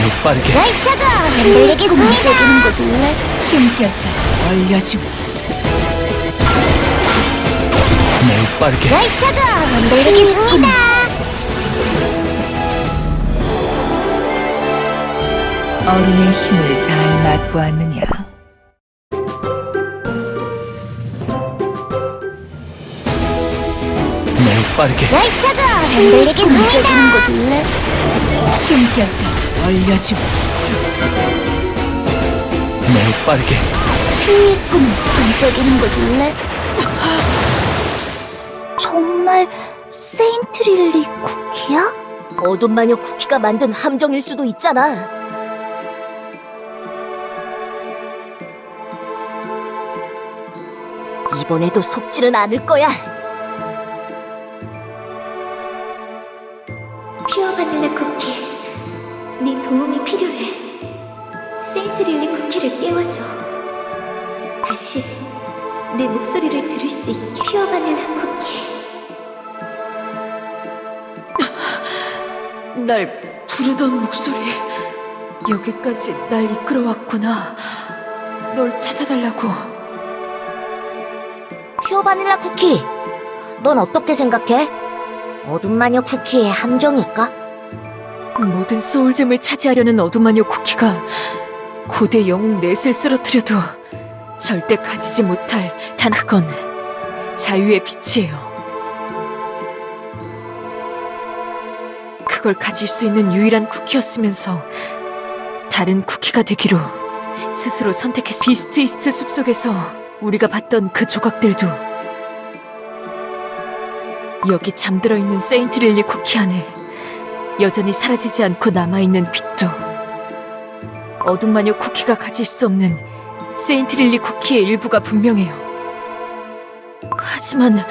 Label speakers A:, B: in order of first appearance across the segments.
A: 매우 빠르게
B: 열차가 흔들리겠습니다.
C: 숨결까지 얼려주고
A: 매우 빠르게
B: 열차가 흔들리겠습니다.
C: 어른의 힘을 잘 맛보았느냐?
A: 매우 빠르게
B: 열차가 흔들리겠습니다.
C: 숨결까지 얼려주고
A: 매우 빠르게
B: 승리의 꿈을 반짝이는 거 줄래? 정말 세인트릴리 쿠키야?
D: 어둠 마녀 쿠키가 만든 함정일 수도 있잖아. 이번에도 속지는 않을 거야.
E: 퓨어 바닐라 쿠키, 네 도움이 필요해. 세인트릴리 쿠키를 깨워줘. 다시 내 목소리를 들을 수 있게. 퓨어 바닐라 쿠키.
C: 날 부르던 목소리 여기까지 날 이끌어왔구나. 널 찾아달라고.
B: 퓨어 바닐라 쿠키, 넌 어떻게 생각해? 어둠 마녀 쿠키의 함정일까?
C: 모든 소울잼을 차지하려는 어둠마녀 쿠키가 고대 영웅 넷을 쓰러뜨려도 절대 가지지 못할 단 그건 자유의 빛이에요. 그걸 가질 수 있는 유일한 쿠키였으면서 다른 쿠키가 되기로 스스로 선택했. 비스트 이스트 숲속에서 우리가 봤던 그 조각들도 여기 잠들어 있는 세인트릴리 쿠키 안에 여전히 사라지지 않고 남아있는 빛도 어둠마녀 쿠키가 가질 수 없는 세인트릴리 쿠키의 일부가 분명해요. 하지만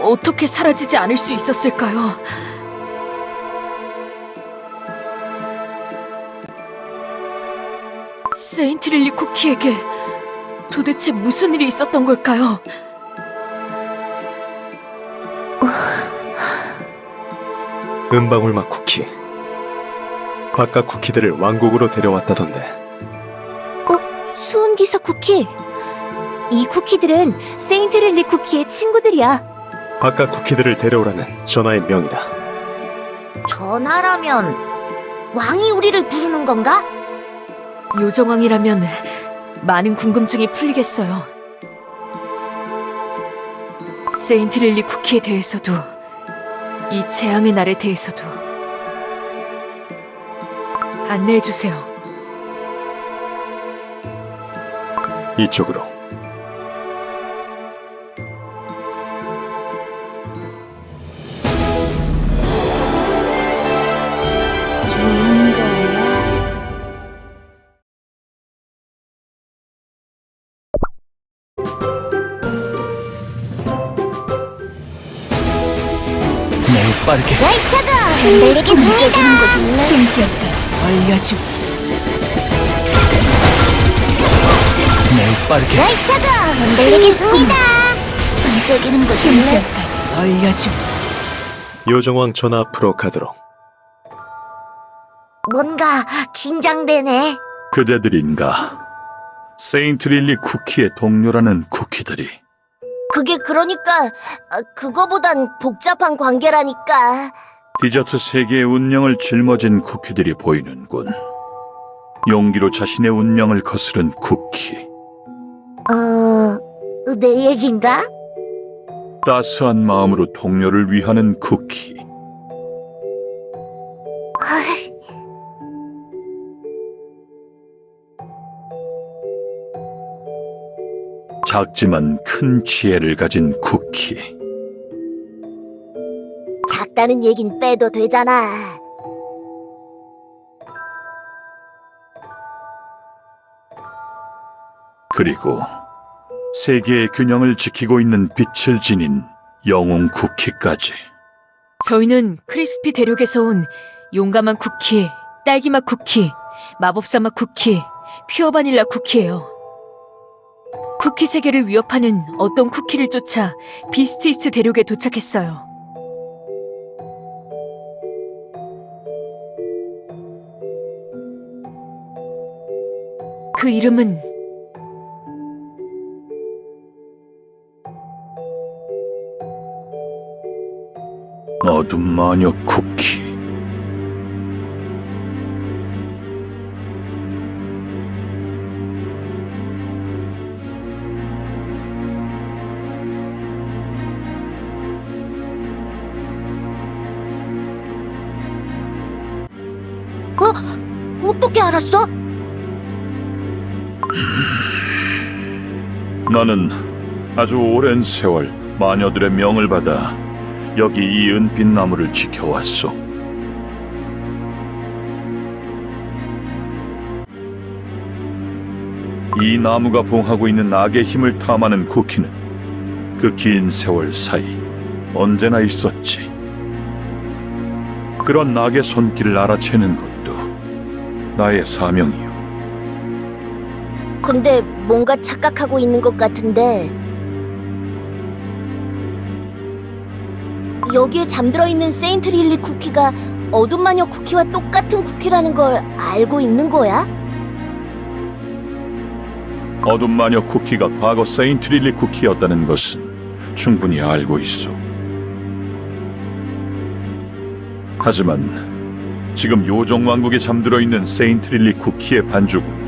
C: 어떻게 사라지지 않을 수 있었을까요? 세인트릴리 쿠키에게 도대체 무슨 일이 있었던 걸까요?
F: 은방울맛 쿠키. 바깥 쿠키들을 왕국으로 데려왔다던데.
E: 수은기사 쿠키. 이 쿠키들은 세인트릴리 쿠키의 친구들이야.
F: 바깥 쿠키들을 데려오라는 전하의 명이다.
B: 전하라면 왕이 우리를 부르는 건가?
C: 요정왕이라면 많은 궁금증이 풀리겠어요. 세인트릴리 쿠키에 대해서도 이 재앙의 날에 대해서도 안내해주세요.
F: 이쪽으로.
A: 매우 빠르게
B: 열차가 흔들리겠습니다.
C: 숨결까지 얼려주고
A: 매우 빠르게
B: 열차가 흔들리겠습니다. 반짝이는 거 줄래?
C: 숨결까지 얼려주고
F: 요정왕 전하 앞으로 가도록.
B: 뭔가 긴장되네.
G: 그대들인가? 세인트릴리 쿠키의 동료라는 쿠키들이.
D: 그게 그러니까 그거보단 복잡한 관계라니까.
G: 디저트 세계의 운명을 짊어진 쿠키들이 보이는군. 용기로 자신의 운명을 거스른 쿠키.
B: 내 얘긴가?
G: 따스한 마음으로 동료를 위하는 쿠키. 작지만 큰 지혜를 가진 쿠키.
D: 작다는 얘긴 빼도 되잖아.
G: 그리고 세계의 균형을 지키고 있는 빛을 지닌 영웅 쿠키까지.
C: 저희는 크리스피 대륙에서 온 용감한 쿠키, 딸기맛 쿠키, 마법사맛 쿠키, 퓨어 바닐라 쿠키예요. 쿠키 세계를 위협하는 어떤 쿠키를 쫓아 비스티스트 대륙에 도착했어요. 그 이름은
G: 어둠 마녀 쿠키.
B: 어떻게 알았어?
G: 나는 아주 오랜 세월 마녀들의 명을 받아 여기 이 은빛 나무를 지켜왔소. 이 나무가 봉하고 있는 악의 힘을 탐하는 쿠키는 그 긴 세월 사이 언제나 있었지. 그런 악의 손길을 알아채는 것도 나의 사명이요.
D: 근데 뭔가 착각하고 있는 것 같은데 여기에 잠들어 있는 세인트 릴리 쿠키가 어둠 마녀 쿠키와 똑같은 쿠키라는 걸 알고 있는 거야?
G: 어둠 마녀 쿠키가 과거 세인트 릴리 쿠키였다는 것은 충분히 알고 있어. 하지만 지금 요정 왕국에 잠들어 있는 세인트 릴리 쿠키의 반죽은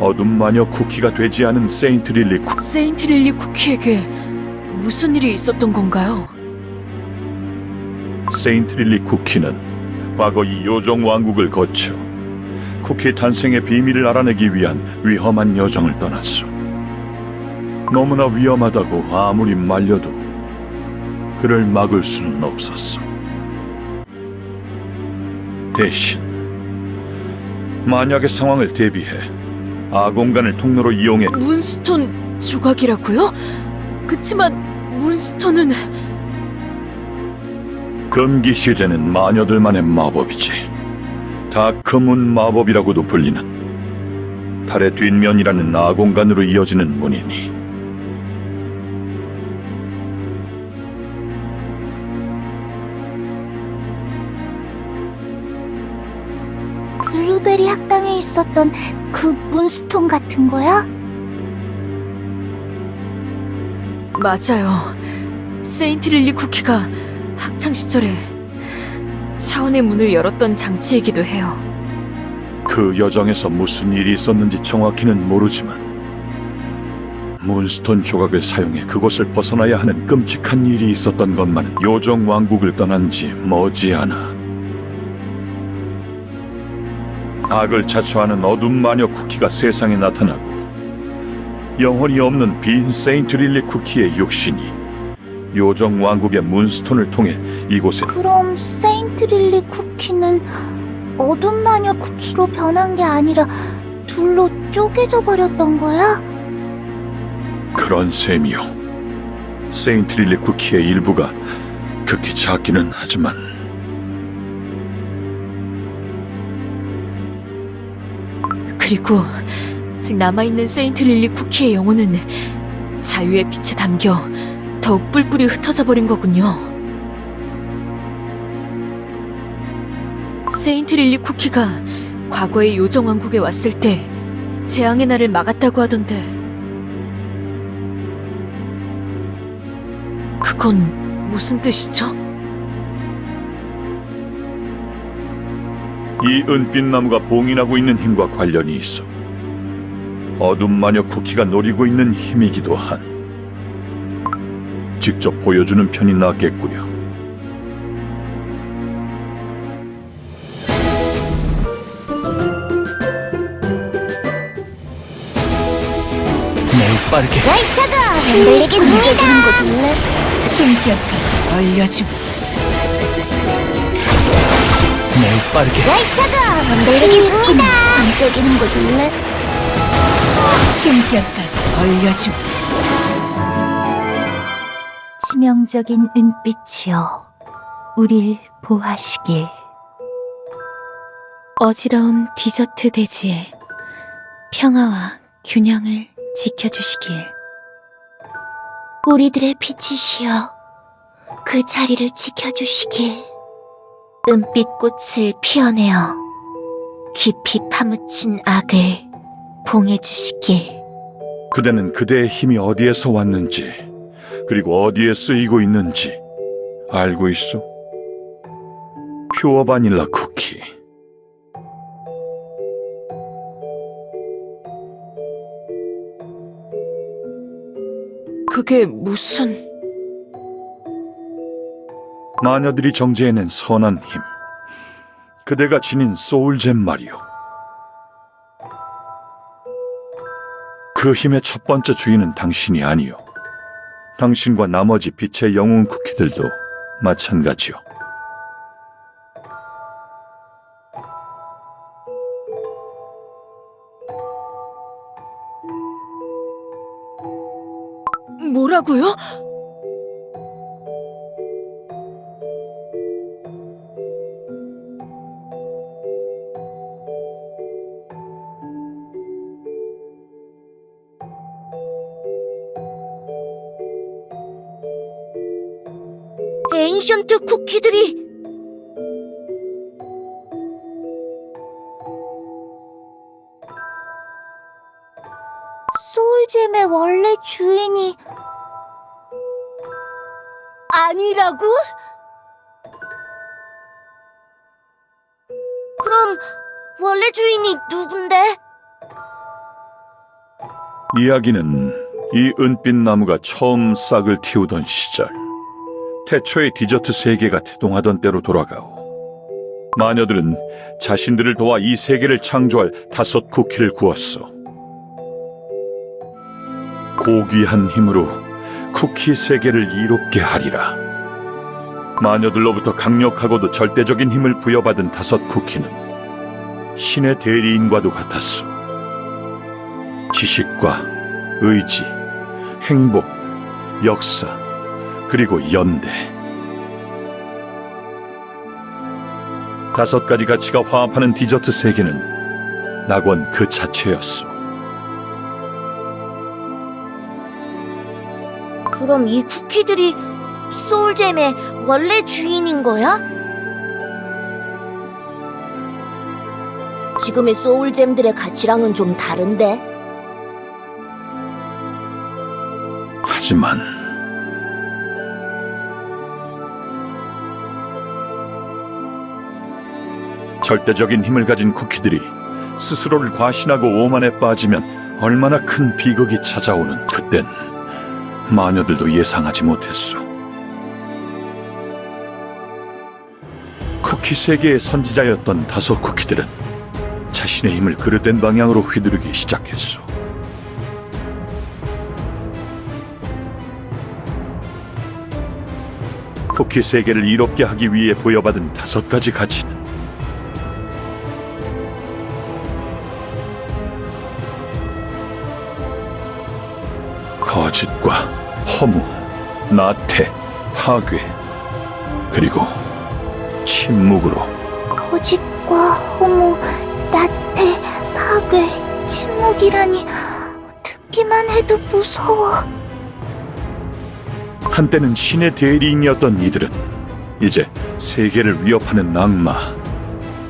G: 어둠 마녀 쿠키가 되지 않은 세인트 릴리 쿠키.
C: 세인트 릴리 쿠키에게 무슨 일이 있었던 건가요?
G: 세인트 릴리 쿠키는 과거 이 요정 왕국을 거쳐 쿠키 탄생의 비밀을 알아내기 위한 위험한 여정을 떠났어. 너무나 위험하다고 아무리 말려도 그를 막을 수는 없었어. 대신 만약의 상황을 대비해 아공간을 통로로 이용해
C: 문스톤 조각이라고요? 그치만 문스톤은
G: 금기 시제는 마녀들만의 마법이지. 다크문 마법이라고도 불리는 달의 뒷면이라는 아공간으로 이어지는 문이니
B: 블루베리 학당에 있었던 그 문스톤 같은 거야?
C: 맞아요. 세인트 릴리 쿠키가 학창 시절에 차원의 문을 열었던 장치이기도 해요.
G: 그 여정에서 무슨 일이 있었는지 정확히는 모르지만 문스톤 조각을 사용해 그곳을 벗어나야 하는 끔찍한 일이 있었던 것만은 요정 왕국을 떠난 지 머지않아. 악을 자처하는 어둠 마녀 쿠키가 세상에 나타나고 영혼이 없는 빈 세인트 릴리 쿠키의 육신이 요정 왕국의 문스톤을 통해 이곳에.
B: 그럼 세인트 릴리 쿠키는 어둠 마녀 쿠키로 변한 게 아니라 둘로 쪼개져 버렸던 거야?
G: 그런 셈이요. 세인트 릴리 쿠키의 일부가 극히 작기는 하지만
C: 그리고 남아있는 세인트 릴리 쿠키의 영혼은 자유의 빛에 담겨 더욱 뿔뿔이 흩어져 버린 거군요. 세인트 릴리 쿠키가 과거의 요정 왕국에 왔을 때 재앙의 날을 막았다고 하던데 그건 무슨 뜻이죠?
G: 이 은빛 나무가 봉인하고 있는 힘과 관련이 있어. 어둠 마녀 쿠키가 노리고 있는 힘이기도 한. 직접 보여주는 편이 낫겠구려.
A: 매우 빠르게
B: 열차가 흔들리겠습니다.
C: 숨결까지 알려줌.
A: 매우 빠르게
B: 열차가 흔들리겠습니다. 반짝이는 거 줄래?
C: 숨결까지 알려줌.
B: 치명적인 은빛이여, 우릴 보하시길.
H: 어지러운 디저트 대지에 평화와 균형을 지켜주시길.
B: 우리들의 빛이시여, 그 자리를 지켜주시길. 은빛꽃을 피어내어 깊이 파묻힌 악을
H: 봉해주시길.
G: 그대는 그대의 힘이 어디에서 왔는지, 그리고 어디에 쓰이고 있는지 알고 있어? 퓨어 바닐라 쿠키.
C: 그게 무슨...
G: 마녀들이 정제해낸 선한 힘. 그대가 지닌 소울잼 말이오. 그 힘의 첫 번째 주인은 당신이 아니오. 당신과 나머지 빛의 영웅 쿠키들도 마찬가지요.
C: 뭐라고요?
D: 에인션트 쿠키들이
B: 소울잼의 원래 주인이
D: 아니라고? 그럼 원래 주인이 누군데?
G: 이야기는 이 은빛 나무가 처음 싹을 틔우던 시절, 태초의 디저트 세계가 태동하던 때로 돌아가오. 마녀들은 자신들을 도와 이 세계를 창조할 5 쿠키를 구웠어. 고귀한 힘으로 쿠키 세계를 이롭게 하리라. 마녀들로부터 강력하고도 절대적인 힘을 부여받은 5 쿠키는 신의 대리인과도 같았어. 지식과 의지, 행복, 역사, 그리고 연대. 5 가지 가치가 화합하는 디저트 세계는 낙원 그 자체였어.
D: 그럼 이 쿠키들이 소울잼의 원래 주인인 거야? 지금의 소울잼들의 가치랑은 좀 다른데?
G: 하지만 절대적인 힘을 가진 쿠키들이 스스로를 과신하고 오만에 빠지면 얼마나 큰 비극이 찾아오는 그땐 마녀들도 예상하지 못했어. 쿠키 세계의 선지자였던 5 쿠키들은 자신의 힘을 그릇된 방향으로 휘두르기 시작했어. 쿠키 세계를 이롭게 하기 위해 부여받은 5 가지 가치는 거짓과 허무, 나태, 파괴, 그리고 침묵으로.
B: 거짓과 허무, 나태, 파괴, 침묵이라니 듣기만 해도 무서워.
G: 한때는 신의 대리인이었던 이들은 이제 세계를 위협하는 악마,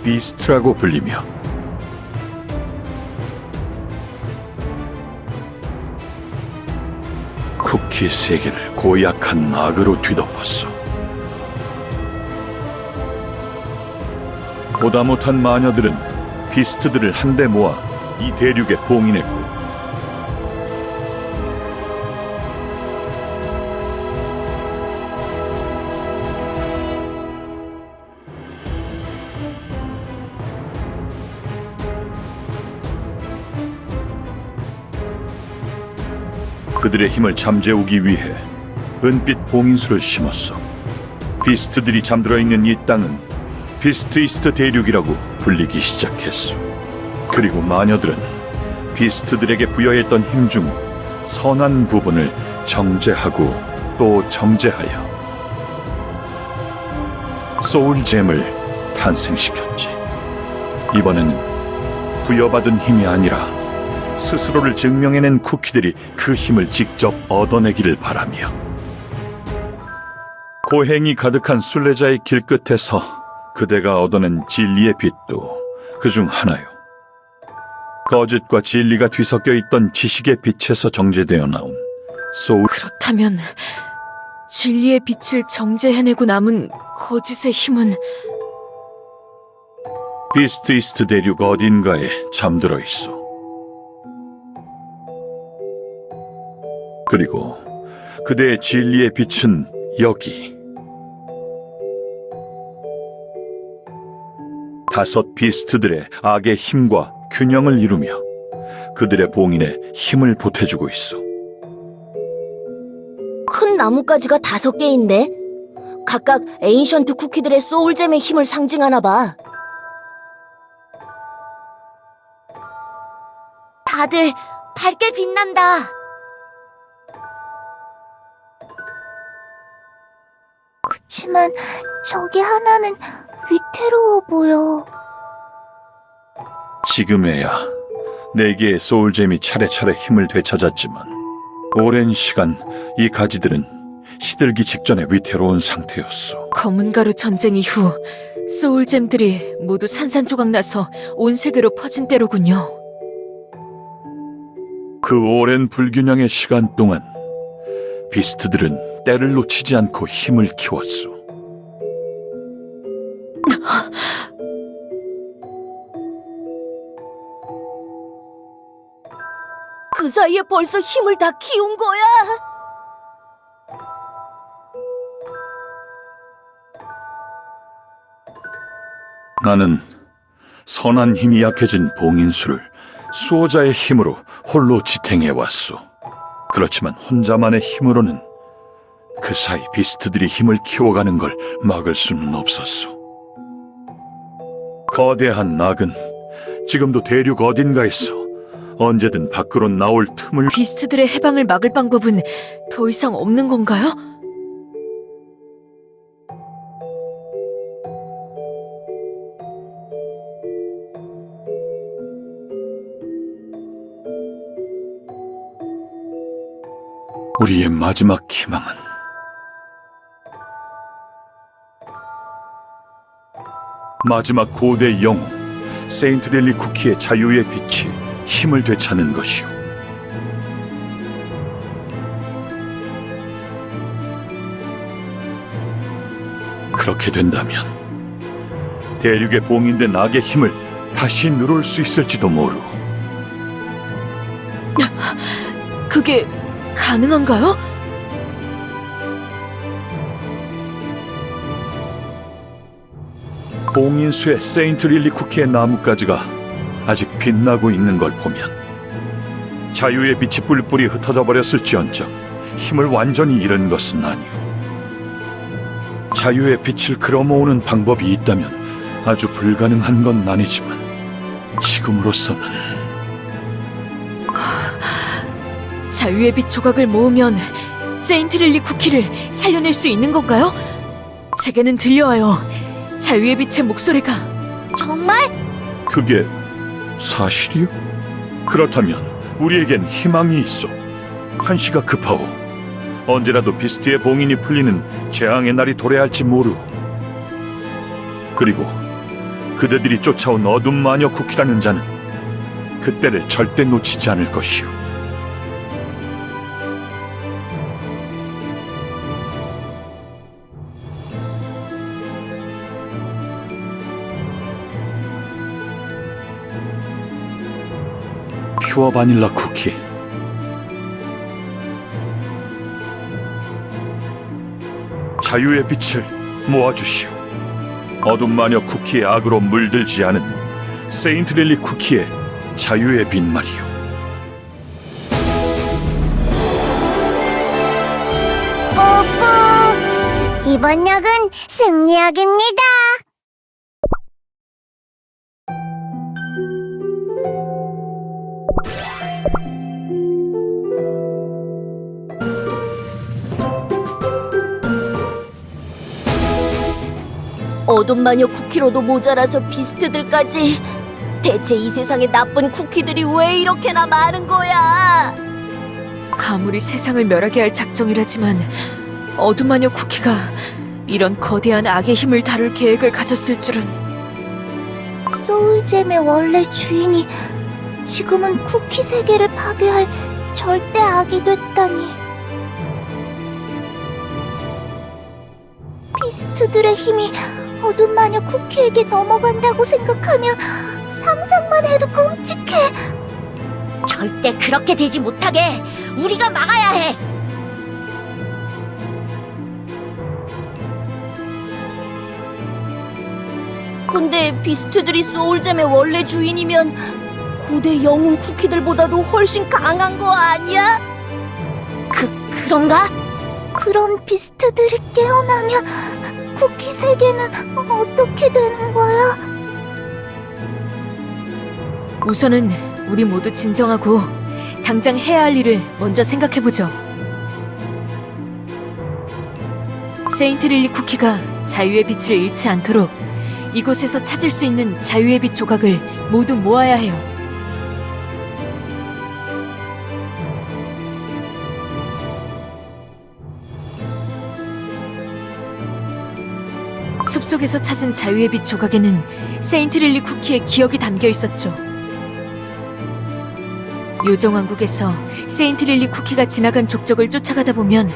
G: 비스트라고 불리며 쿠키 세계를 고약한 악으로 뒤덮었어. 보다 못한 마녀들은 비스트들을 한데 모아 이 대륙에 봉인했고, 그들의 힘을 잠재우기 위해 은빛 봉인수를 심었어. 비스트들이 잠들어 있는 이 땅은 비스트 이스트 대륙이라고 불리기 시작했어. 그리고 마녀들은 비스트들에게 부여했던 힘 중 선한 부분을 정제하고 또 정제하여 소울잼을 탄생시켰지. 이번에는 부여받은 힘이 아니라 스스로를 증명해낸 쿠키들이 그 힘을 직접 얻어내기를 바라며, 고행이 가득한 순례자의 길 끝에서 그대가 얻어낸 진리의 빛도 그중 하나요. 거짓과 진리가 뒤섞여 있던 지식의 빛에서 정제되어 나온 소울.
C: 그렇다면 진리의 빛을 정제해내고 남은 거짓의 힘은
G: 비스트 이스트 대륙 어딘가에 잠들어 있어. 그리고 그대의 진리의 빛은 여기. 5 비스트들의 악의 힘과 균형을 이루며 그들의 봉인에 힘을 보태주고 있어.
D: 큰 나뭇가지가 5개인데 각각 에인션트 쿠키들의 소울잼의 힘을 상징하나 봐.
B: 다들 밝게 빛난다. 그치만 저기 하나는 위태로워 보여.
G: 지금에야 4개의 소울잼이 차례차례 힘을 되찾았지만 오랜 시간 이 가지들은 시들기 직전에 위태로운 상태였어.
C: 검은 가루 전쟁 이후 소울잼들이 모두 산산조각 나서 온 세계로 퍼진 때로군요.
G: 그 오랜 불균형의 시간 동안 비스트들은 때를 놓치지 않고 힘을 키웠어.
D: 그 사이에 벌써 힘을 다 키운 거야.
G: 나는 선한 힘이 약해진 봉인수를 수호자의 힘으로 홀로 지탱해왔어. 그렇지만 혼자만의 힘으로는 그 사이 비스트들이 힘을 키워가는 걸 막을 수는 없었어. 거대한 낙은 지금도 대륙 어딘가에서 언제든 밖으로 나올 틈을.
C: 비스트들의 해방을 막을 방법은 더 이상 없는 건가요?
G: 우리의 마지막 희망은 마지막 고대 영웅 세인트 릴리 쿠키의 자유의 빛이 힘을 되찾는 것이오. 그렇게 된다면 대륙에 봉인된 악의 힘을 다시 누를 수 있을지도 모르.
C: 그게 가능한가요?
G: 봉인수의 세인트 릴리 쿠키의 나뭇가지가 아직 빛나고 있는 걸 보면 자유의 빛이 뿔뿔이 흩어져 버렸을지언정 힘을 완전히 잃은 것은 아니오. 자유의 빛을 끌어모으는 방법이 있다면 아주 불가능한 건 아니지만 지금으로서는.
C: 자유의 빛 조각을 모으면 세인트 릴리 쿠키를 살려낼 수 있는 건가요? 제게는 들려와요. 자유의 빛의 목소리가.
B: 정말?
G: 그게 사실이요? 그렇다면 우리에겐 희망이 있어. 한시가 급하오. 언제라도 비스트의 봉인이 풀리는 재앙의 날이 도래할지 모르. 그리고 그대들이 쫓아온 어둠 마녀 쿠키라는 자는 그때를 절대 놓치지 않을 것이오. 퓨어 바닐라 쿠키. 자유의 빛을 모아주시오. 어둠 마녀 쿠키의 악으로 물들지 않은 세인트 릴리 쿠키의 자유의 빛 말이오.
B: 뽀뽀! 이번 역은 승리역입니다.
D: 어둠 마녀 쿠키로도 모자라서 비스트들까지. 대체 이 세상에 나쁜 쿠키들이 왜 이렇게나 많은 거야?
C: 아무리 세상을 멸하게 할 작정이라지만 어둠 마녀 쿠키가 이런 거대한 악의 힘을 다룰 계획을 가졌을 줄은.
B: 소울잼의 원래 주인이 지금은 쿠키 세계를 파괴할 절대 악이 됐다니. 비스트들의 힘이 어둠 마녀 쿠키에게 넘어간다고 생각하면 상상만 해도 끔찍해.
D: 절대 그렇게 되지 못하게 우리가 막아야 해. 근데 비스트들이 소울잼의 원래 주인이면 고대 영웅 쿠키들보다도 훨씬 강한 거 아니야? 그런가?
B: 그런 비스트들이 깨어나면 쿠키 세계는 어떻게 되는 거야?
C: 우선은 우리 모두 진정하고 당장 해야 할 일을 먼저 생각해보죠. 세인트 릴리 쿠키가 자유의 빛을 잃지 않도록 이곳에서 찾을 수 있는 자유의 빛 조각을 모두 모아야 해요. 숲속에서 찾은 자유의 빛 조각에는 세인트 릴리 쿠키의 기억이 담겨 있었죠. 요정왕국에서 세인트 릴리 쿠키가 지나간 족적을 쫓아가다 보면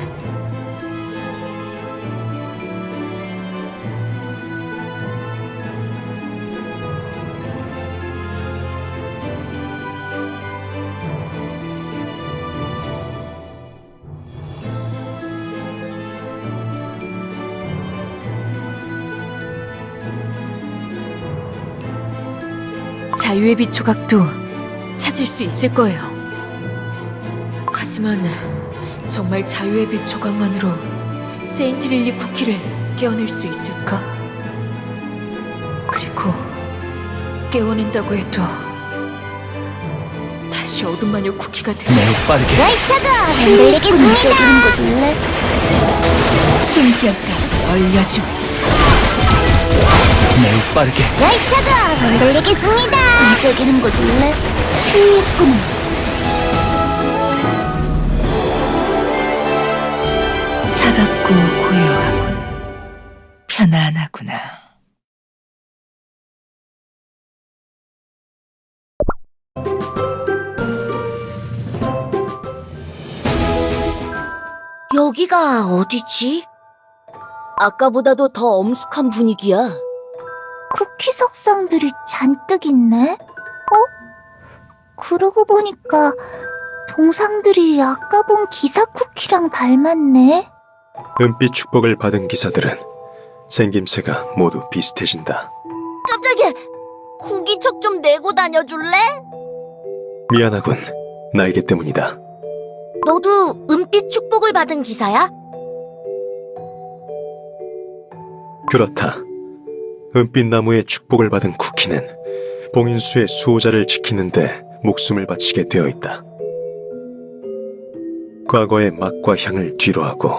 C: 자유의 빛 조각도 찾을 수 있을 거예요. 하지만 정말 자유의 빛 조각만으로 세인트 릴리 쿠키를 깨워낼 수 있을까? 그리고 깨워낸다고 해도 다시 어둠 마녀 쿠키가 돼.
A: 매우 빠르게
B: 열차가 흔들리겠습니다.
C: 숨결까지 얼려줌.
A: 매우 빠르게
B: 열차가 흔들리겠습니다. 반짝이는 거 줄래? 슬리꾸만.
C: 차갑고 고요하군. 편안하구나.
D: 여기가 어디지? 아까보다도 더 엄숙한 분위기야.
B: 쿠키 석상들이 잔뜩 있네? 그러고 보니까 동상들이 아까 본 기사 쿠키랑 닮았네?
F: 은빛 축복을 받은 기사들은 생김새가 모두 비슷해진다.
D: 깜짝이야! 구기척 좀 내고 다녀줄래?
F: 미안하군. 날개 때문이다.
D: 너도 은빛 축복을 받은 기사야?
F: 그렇다. 은빛 나무의 축복을 받은 쿠키는 봉인수의 수호자를 지키는데 목숨을 바치게 되어 있다. 과거의 맛과 향을 뒤로하고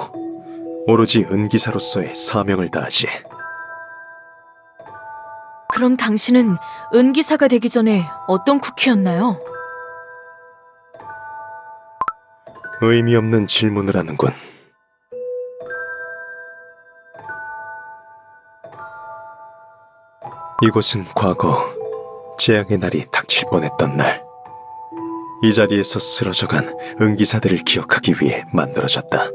F: 오로지 은기사로서의 사명을 다하지.
C: 그럼 당신은 은기사가 되기 전에 어떤 쿠키였나요?
F: 의미 없는 질문을 하는군. 이곳은 과거 재앙의 날이 닥칠 뻔했던 날, 이 자리에서 쓰러져간 은기사들을 기억하기 위해 만들어졌다.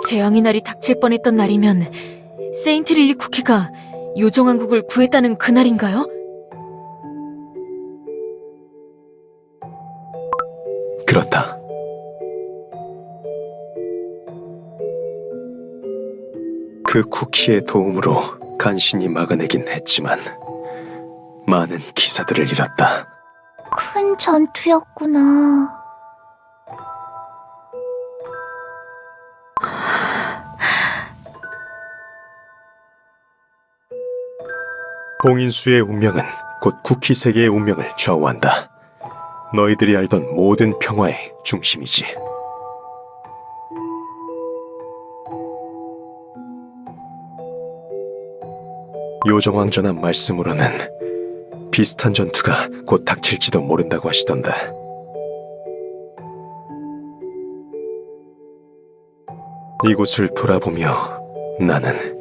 C: 재앙의 날이 닥칠 뻔했던 날이면 세인트 릴리 쿠키가 요정왕국을 구했다는 그날인가요?
F: 그렇다. 그 쿠키의 도움으로 간신히 막아내긴 했지만 많은 기사들을 잃었다.
B: 큰 전투였구나.
F: 봉인수의 운명은 곧 쿠키 세계의 운명을 좌우한다. 너희들이 알던 모든 평화의 중심이지. 요정왕 전한 말씀으로는 비슷한 전투가 곧 닥칠지도 모른다고 하시던데. 이곳을 돌아보며 나는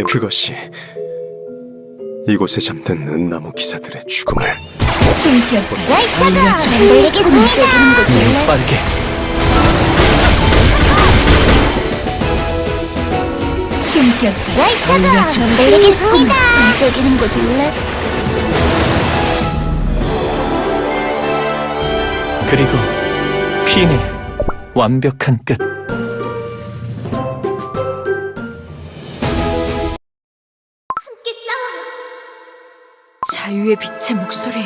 F: 그것이 이곳에 잠든 은나무 기사들의 죽음을
B: 열차가 흔들리겠습니다.
A: 매우 빠르게
B: 열차가 흔들리겠습니다. 흔들리는 거 볼래?
A: 그리고 피해 완벽한 끝.
C: 자유의 빛의 목소리.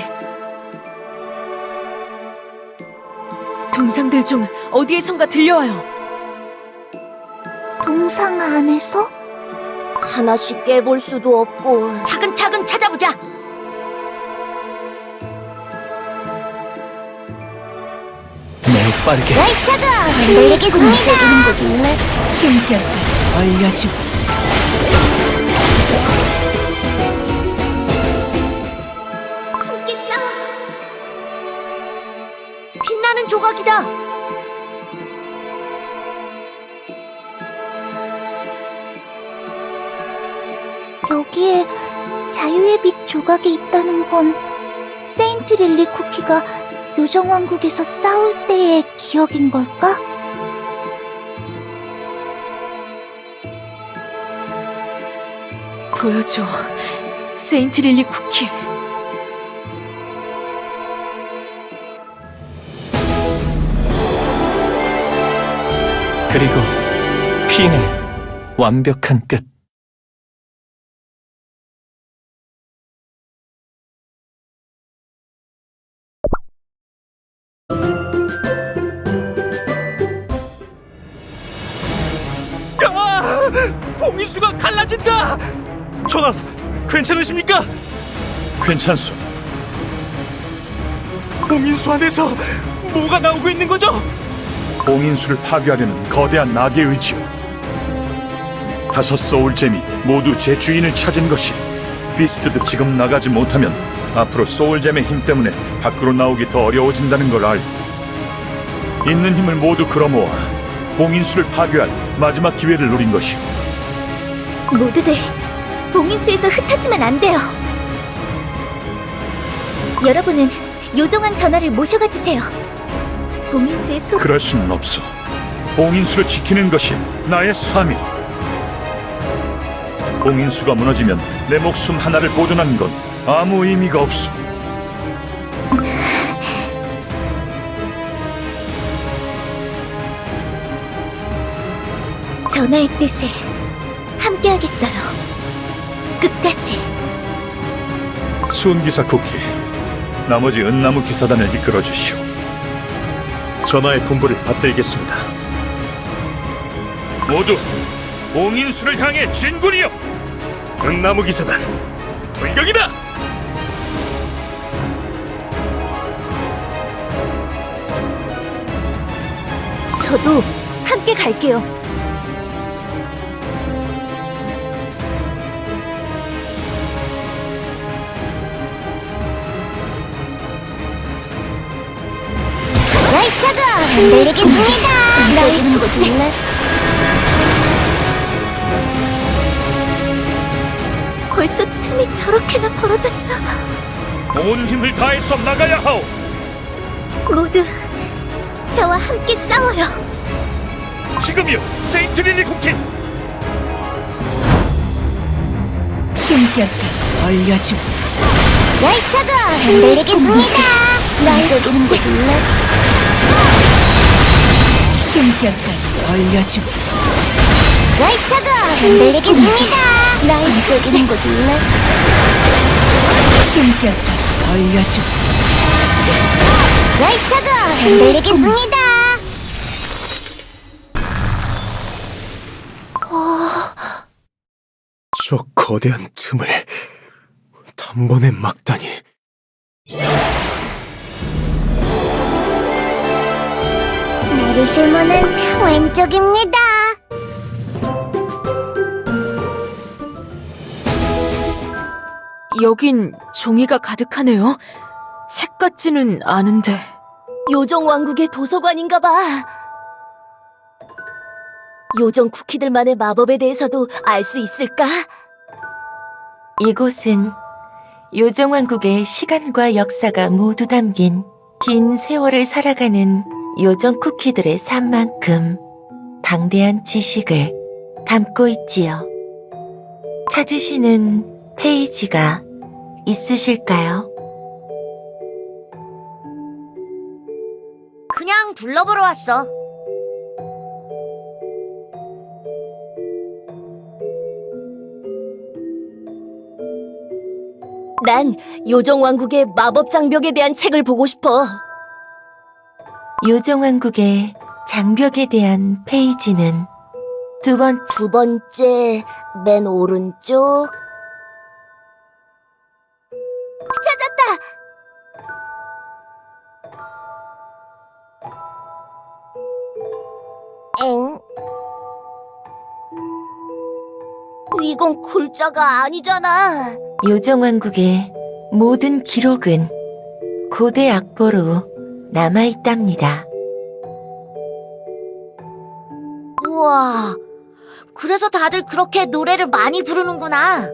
C: 동상들 중 어디에선가 들려와요.
B: 동상 안에서?
D: 하나씩 깨볼 수도 없고.
C: 차근차근 찾아보자.
A: 매우 빠르게
B: 열차가 흔들리겠습니다. 흔들리는 거 볼래?
C: 숨결까지 알려주고. 빛나는 조각이다.
B: 여기에 자유의 빛 조각이 있다는 건 세인트 릴리 쿠키가 요정왕국에서 싸울 때의 기억인 걸까?
C: 보여줘, 세인트 릴리 쿠키.
A: 그리고 피해 완벽한 끝.
G: 봉인수가 갈라진다! 전하, 괜찮으십니까? 괜찮소. 봉인수 안에서 뭐가 나오고 있는 거죠? 봉인수를 파괴하려는 거대한 낙의 의지요. 5 소울잼이 모두 제 주인을 찾은 것이. 비스트도 지금 나가지 못하면 앞으로 소울잼의 힘 때문에 밖으로 나오기 더 어려워진다는 걸 알고 있는 힘을 모두 끌어모아 봉인수를 파괴할 마지막 기회를 노린 것이오.
E: 모두들 봉인수에서 흩어지면 안 돼요. 여러분은 요정왕 전하를 모셔가 주세요. 봉인수의 소
G: 그럴 수는 없어. 봉인수를 지키는 것이 나의 사명. 봉인수가 무너지면 내 목숨 하나를 보존하는 건 아무 의미가 없어.
E: 전하의 뜻에 함께하겠어요. 끝까지.
G: 수은기사 쿠키, 나머지 은나무 기사단을 이끌어 주시오.
F: 전하의 분부를 받들겠습니다.
G: 모두 봉인수를 향해 진군이여!
F: 은나무 기사단
G: 불격이다!
E: 저도 함께 갈게요.
B: 열차가 흔들리겠습니다.
E: 나의 숙제. 벌써 틈이 저렇게나 벌어졌어.
G: 온 힘을 다해서 나가야 하오.
E: 모두 저와 함께 싸워요.
G: 지금이요, 세인트 릴리 쿠키.
C: 숨결까지 알려주고.
B: 열차가 흔들리겠습니다.
E: 나의
B: 흔들리는 거
E: 숙제.
B: 볼래?
C: 숨결까지 알려주고.
B: 열차가 흔들리겠습니다.
E: 나의
B: 흔들리는 거 볼래?
C: 숨결까지 알려주고.
B: 열차가 흔들리겠습니다.
F: 저 거대한 틈을 단번에 막다니.
B: 내리실 문은 왼쪽입니다.
C: 여긴 종이가 가득하네요. 책 같지는 않은데.
D: 요정왕국의 도서관인가 봐. 요정 쿠키들만의 마법에 대해서도 알 수 있을까?
H: 이곳은
I: 요정왕국의 시간과 역사가 모두 담긴 긴 세월을 살아가는 요정 쿠키들의 삶만큼 방대한 지식을 담고 있지요. 찾으시는 페이지가 있으실까요?
B: 그냥 둘러보러 왔어.
D: 난 요정왕국의 마법 장벽에 대한 책을 보고 싶어.
I: 요정왕국의 장벽에 대한 페이지는 두
D: 번째, 맨 오른쪽. 찾았다!
B: 엥?
D: 이건 글자가 아니잖아.
I: 요정왕국의 모든 기록은 고대 악보로 남아있답니다.
B: 우와, 그래서 다들 그렇게 노래를 많이 부르는구나.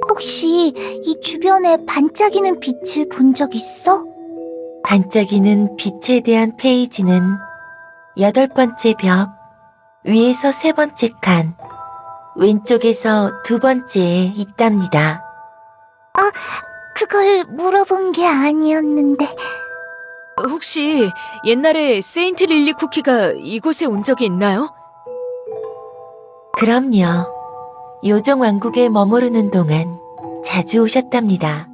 B: 혹시 이 주변에 반짝이는 빛을 본 적 있어?
I: 반짝이는 빛에 대한 페이지는 8번째 벽, 위에서 3번째 칸, 왼쪽에서 2번째에 있답니다.
B: 그걸 물어본 게 아니었는데.
C: 혹시 옛날에 세인트 릴리 쿠키가 이곳에 온 적이 있나요?
I: 그럼요. 요정왕국에 머무르는 동안 자주 오셨답니다.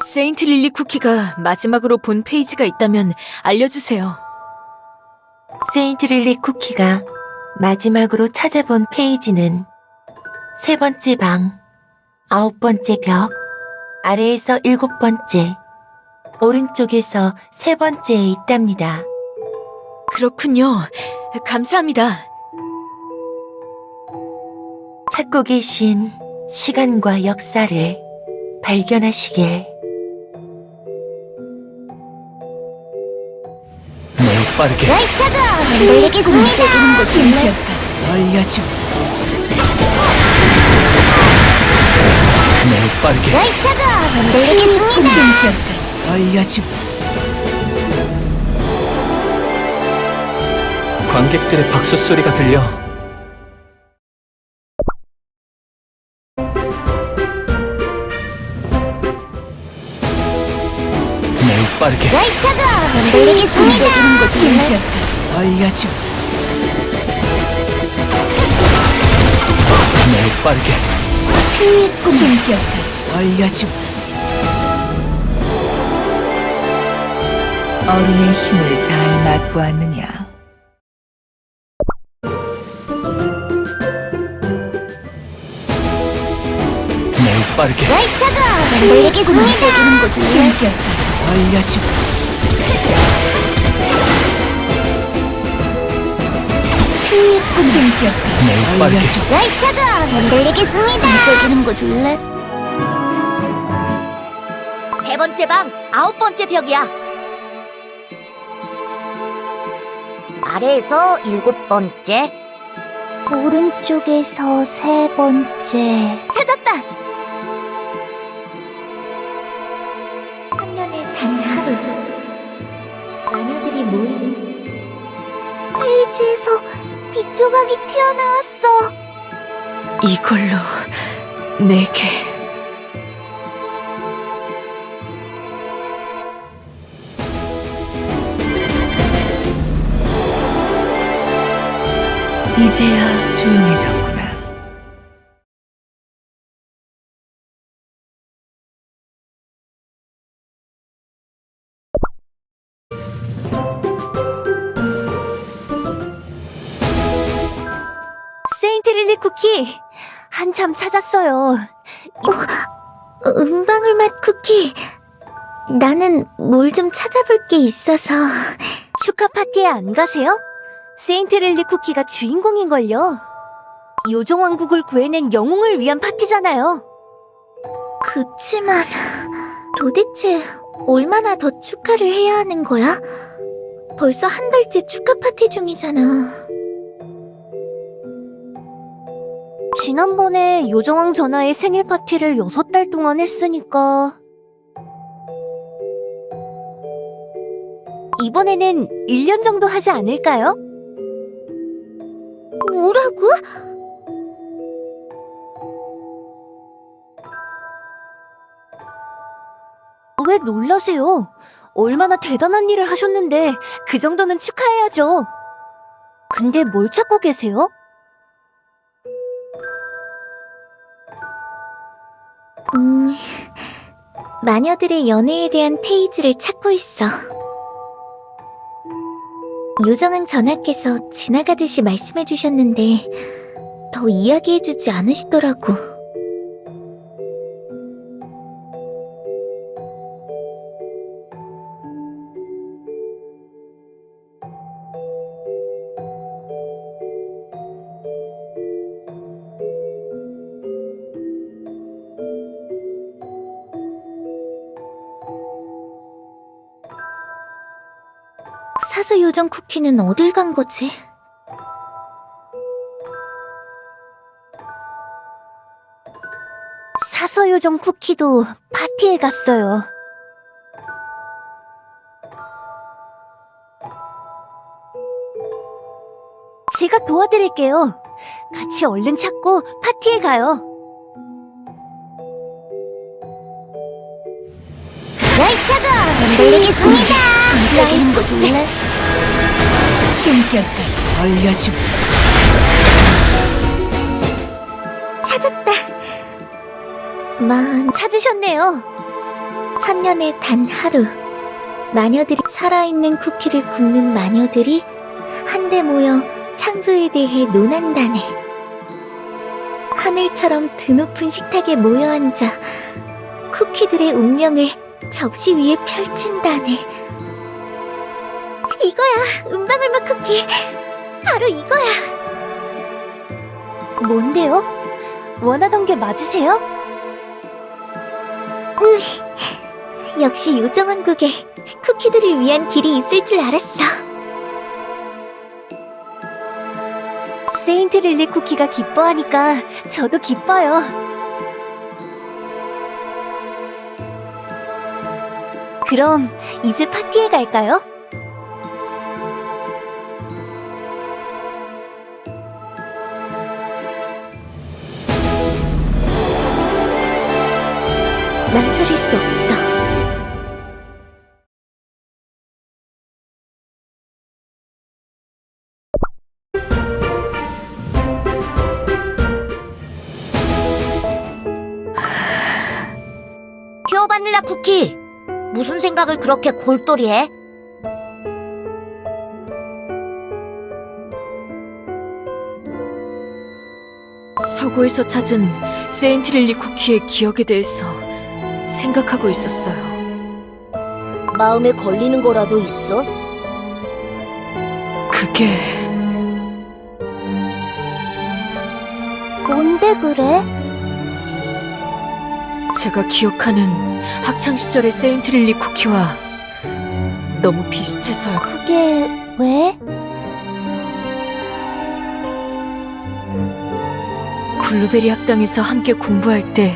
C: 세인트 릴리 쿠키가 마지막으로 본 페이지가 있다면 알려주세요.
I: 세인트 릴리 쿠키가 마지막으로 찾아본 페이지는 3번째 방, 9번째 벽, 아래에서 7번째, 오른쪽에서 3번째에 있답니다.
C: 그렇군요. 감사합니다.
I: 찾고 계신 시간과 역사를 발견하시길.
A: 매우 빠르게
B: 열차가 흔들리겠습니다.
C: 숨결까지 알려주.
A: 매우 빠르게
B: 열차가 흔들리겠습니다.
C: 숨결까지 알려주.
A: 관객들의 박수 소리가 들려 매우 빠르게
B: 열차가 흔들리겠습니다.
C: 숨결까지 알려주.
A: 매우 빠르게
C: 숨결까지 알려주. 어른의 힘을 잘 맛보았느냐?
A: 매우 빠르게
B: 열차가 흔들리겠습니다.
C: 숨결까지 알려주. 숨결까지
A: 매우 빠르게
C: 알려주.
B: 열차가 흔들리겠습니다. 흔들리는 거 줄래?
D: 3번째 방, 9번째 벽이야. 아래에서 7번째.
B: 오른쪽에서 3번째.
D: 찾았다!
E: 3년에 단 하루 마녀들이 모이는
B: 페이지에서 빛 조각이 튀어나왔어.
C: 이걸로 내게 이제야 조용해졌구나.
B: 세인트 릴리 쿠키 한참 찾았어요. 음방울 맛 쿠키 나는 뭘 좀 찾아볼 게 있어서. 축하 파티에 안 가세요? 세인트릴리 쿠키가 주인공인걸요. 요정왕국을 구해낸 영웅을 위한 파티잖아요. 그치만 도대체 얼마나 더 축하를 해야 하는 거야? 벌써 한 달째 축하 파티 중이잖아. 지난번에 요정왕 전하의 생일 파티를 6달 동안 했으니까 이번에는 1년 정도 하지 않을까요? 뭐라고? 왜 놀라세요? 얼마나 대단한 일을 하셨는데 그 정도는 축하해야죠. 근데 뭘 찾고 계세요? 마녀들의 연애에 대한 페이지를 찾고 있어. 요정왕 전하께서 지나가듯이 말씀해 주셨는데 더 이야기해 주지 않으시더라고. 사서 요정 쿠키는 어딜 간 거지? 사서 요정 쿠키도 파티에 갔어요. 제가 도와드릴게요. 같이 얼른 찾고 파티에 가요. 열차가 흔들리겠습니다. 나의 숙제.
C: 숨결까지 얼려주마.
B: 찾았다. 찾으셨네요. 천년에 단 하루, 마녀들이 살아있는 쿠키를 굽는 마녀들이 한데 모여 창조에 대해 논한다네. 하늘처럼 드높은 식탁에 모여 앉아 쿠키들의 운명을 접시 위에 펼친다네. 이거야, 은방울맛 쿠키. 바로 이거야. 뭔데요? 원하던 게 맞으세요? 역시 요정왕국에 쿠키들을 위한 길이 있을 줄 알았어. 세인트릴리 쿠키가 기뻐하니까 저도 기뻐요. 그럼 이제 파티에 갈까요? 망설일 수 없어.
D: 퓨어 바닐라 쿠키, 무슨 생각을 그렇게 골똘히 해?
C: 서고에서 찾은 세인트릴리 쿠키의 기억에 대해서 생각하고 있었어요.
D: 마음에 걸리는 거라도 있어?
C: 그게
B: 뭔데 그래?
C: 제가 기억하는 학창시절의 세인트릴리 쿠키와 너무 비슷해서요.
B: 그게 왜?
C: 블루베리 학당에서 함께 공부할 때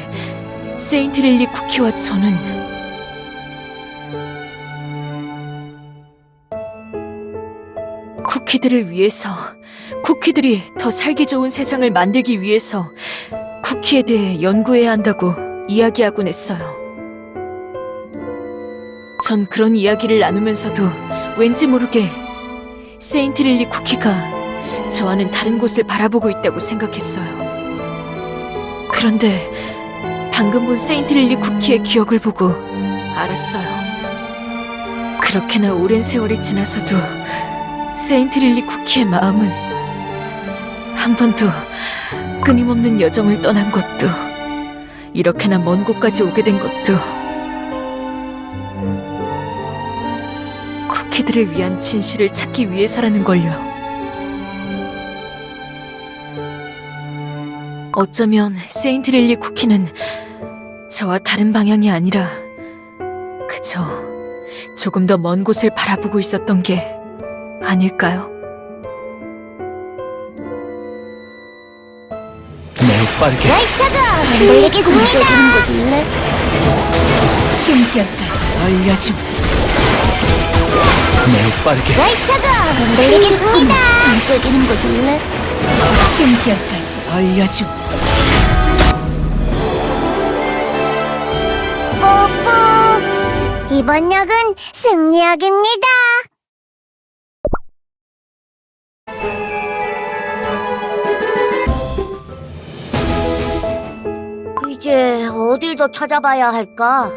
C: 세인트릴리 쿠키와 저는 쿠키들을 위해서, 쿠키들이 더 살기 좋은 세상을 만들기 위해서 쿠키에 대해 연구해야 한다고 이야기하곤 했어요. 전 그런 이야기를 나누면서도 왠지 모르게 세인트릴리 쿠키가 저와는 다른 곳을 바라보고 있다고 생각했어요. 그런데 방금 본 세인트릴리 쿠키의 기억을 보고 알았어요. 그렇게나 오랜 세월이 지나서도 세인트릴리 쿠키의 마음은 한 번도 끊임없는 여정을 떠난 것도, 이렇게나 먼 곳까지 오게 된 것도 쿠키들을 위한 진실을 찾기 위해서라는 걸요. 어쩌면 세인트릴리 쿠키는 저와 다른 방향이 아니라 그저 조금 더 먼 곳을 바라보고 있었던 게 아닐까요?
A: 매우 빠르게
B: 날짜가 흔들리겠습니다.
C: 숨결까지 알려줌.
A: 매우 빠르게
B: 날짜가 흔들리겠습니다. 반짝이는 거 줄래?
C: 숨결까지 알려줌.
B: 뽀뽀. 이번 역은 승리역입니다.
D: 이제 어딜 더 찾아봐야 할까?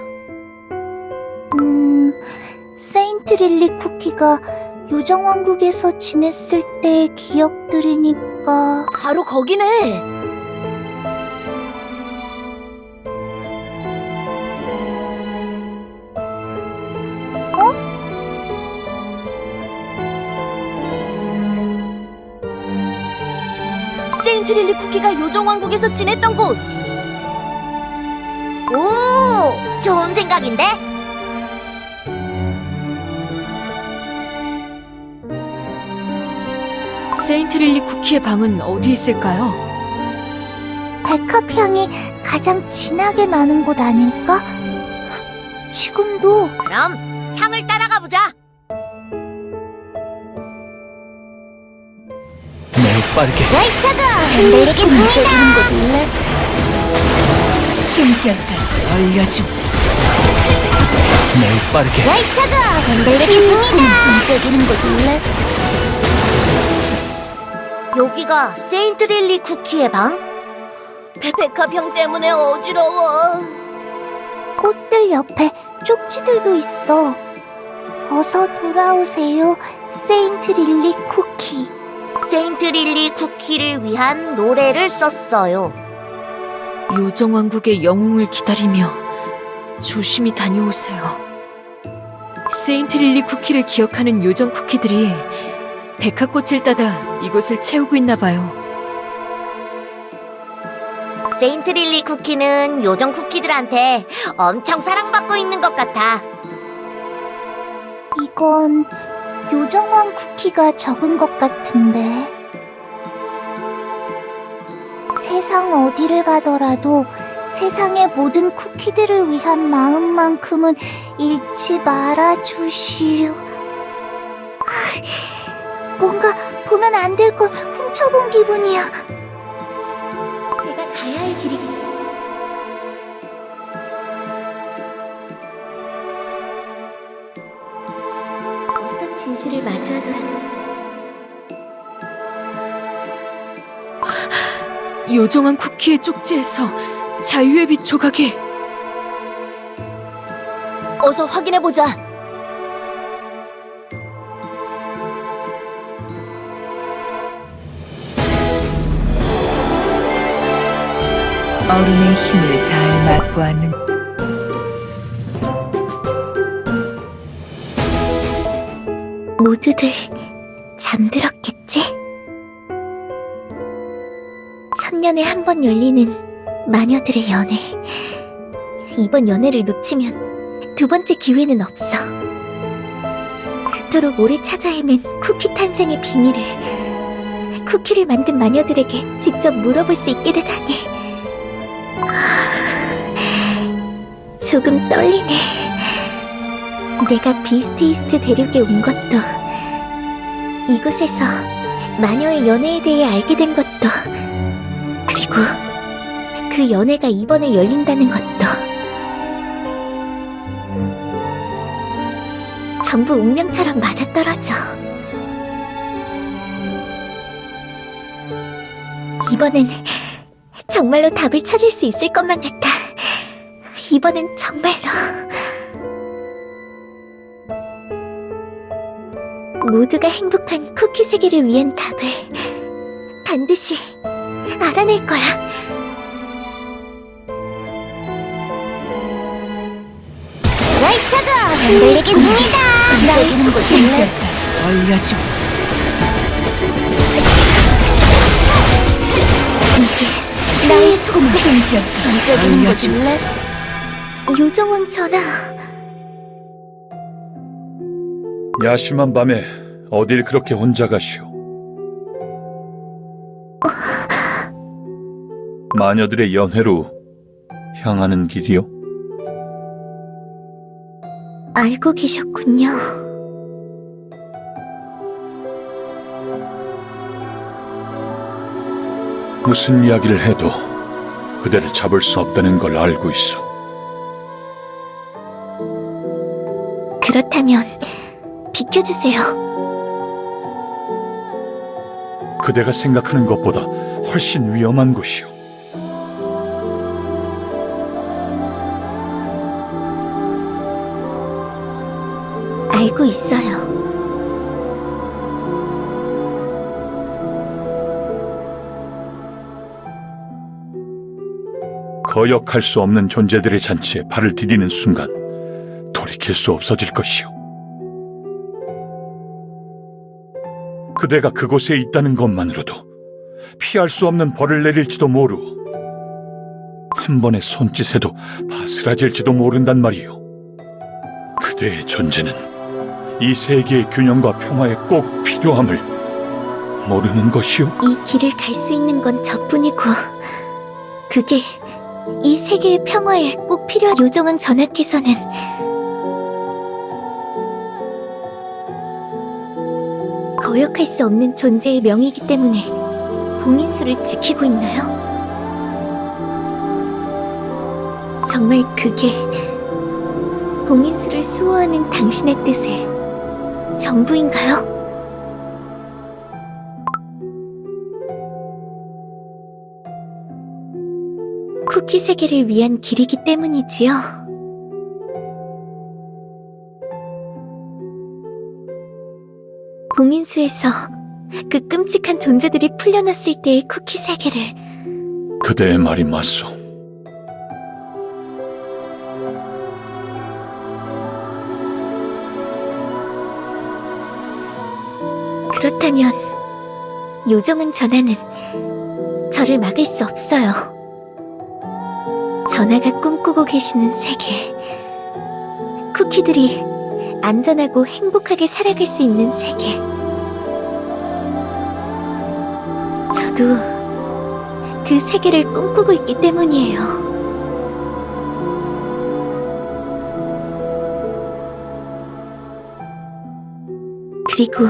B: 세인트릴리 쿠키가 요정왕국에서 지냈을 때의 기억들이니까.
D: 바로 거기네. 세인트릴리 쿠키가 요정왕국에서 지냈던 곳.
B: 오, 좋은 생각인데?
C: 세인트릴리 쿠키의 방은 어디 있을까요?
B: 백합 향이 가장 진하게 나는 곳 아닐까? 지금도.
D: 그럼 향을 따라가 보자.
A: 매우 빠르게
B: 날짜가 흔들리겠습니다.
C: 숨결까지 알려줌.
A: 매우 빠르게
B: 날짜가 흔들리겠습니다. 반짝이는 거 줄래?
D: 여기가 세인트릴리 쿠키의 방? 백합형 때문에 어지러워.
B: 꽃들 옆에 쪽지들도 있어. 어서 돌아오세요, 세인트릴리 쿠키.
D: 세인트릴리 쿠키를 위한 노래를 썼어요.
C: 요정왕국의 영웅을 기다리며 조심히 다녀오세요. 세인트릴리 쿠키를 기억하는 요정 쿠키들이 백합꽃을 따다 이곳을 채우고 있나 봐요.
D: 세인트릴리 쿠키는 요정 쿠키들한테 엄청 사랑받고 있는 것 같아.
B: 이건 요정왕 쿠키가 적은 것 같은데. 세상 어디를 가더라도 세상의 모든 쿠키들을 위한 마음만큼은 잃지 말아주시오. 뭔가 보면 안 될 걸 훔쳐본 기분이야. 제가 가야 할 길이. 어떤 진실을 마주하더라도
C: 요정한 쿠키의 쪽지에서 자유의 빛 조각이.
D: 어서 확인해보자.
C: 얼음의 힘을 잘 맛보았는.
B: 모두들 잠들었겠지? 천년에 한 번 열리는 마녀들의 연애. 이번 연애를 놓치면 두 번째 기회는 없어. 그토록 오래 찾아 헤맨 쿠키 탄생의 비밀을 쿠키를 만든 마녀들에게 직접 물어볼 수 있게 되다니. 조금 떨리네. 내가 비스트이스트 대륙에 온 것도, 이곳에서 마녀의 연애에 대해 알게 된 것도, 그리고 그 연애가 이번에 열린다는 것도 전부 운명처럼 맞아떨어져. 이번엔 정말로 답을 찾을 수 있을 것만 같아. 이번엔 정말로. 모두가 행복한 쿠키 세계를 위한 답을 반드시 알아낼 거야. 날짜가 흔들리겠습니다. 나의 속을
C: 숨결까지 얼려줘.
B: 나의 속을
C: 숨결까지 얼려줘.
B: 요정왕 전하,
G: 야심한 밤에 어딜 그렇게 혼자 가시오? 마녀들의 연회로 향하는 길이요?
B: 알고 계셨군요.
G: 무슨 이야기를 해도 그대를 잡을 수 없다는 걸 알고 있어.
B: 그렇다면 비켜주세요.
G: 그대가 생각하는 것보다 훨씬 위험한 곳이오.
B: 알고 있어요.
G: 거역할 수 없는 존재들의 잔치에 발을 디디는 순간 돌이킬 수 없어질 것이오. 그대가 그곳에 있다는 것만으로도 피할 수 없는 벌을 내릴지도 모르고 한 번의 손짓에도 바스라질지도 모른단 말이오. 그대의 존재는 이 세계의 균형과 평화에 꼭 필요함을 모르는 것이오.
B: 이 길을 갈 수 있는 건 저뿐이고, 그게 이 세계의 평화에 꼭 필요한 요정왕 전하께서는 거역할 수 없는 존재의 명이기 때문에 봉인수를 지키고 있나요? 정말 그게 봉인수를 수호하는 당신의 뜻의 전부인가요? 쿠키 세계를 위한 길이기 때문이지요. 봉인수에서 그 끔찍한 존재들이 풀려났을 때의 쿠키 세계를
G: 그대의 말이 맞소.
B: 그렇다면 요정왕 전하는 저를 막을 수 없어요. 전하가 꿈꾸고 계시는 세계, 쿠키들이 안전하고 행복하게 살아갈 수 있는 세계. 저도 그 세계를 꿈꾸고 있기 때문이에요. 그리고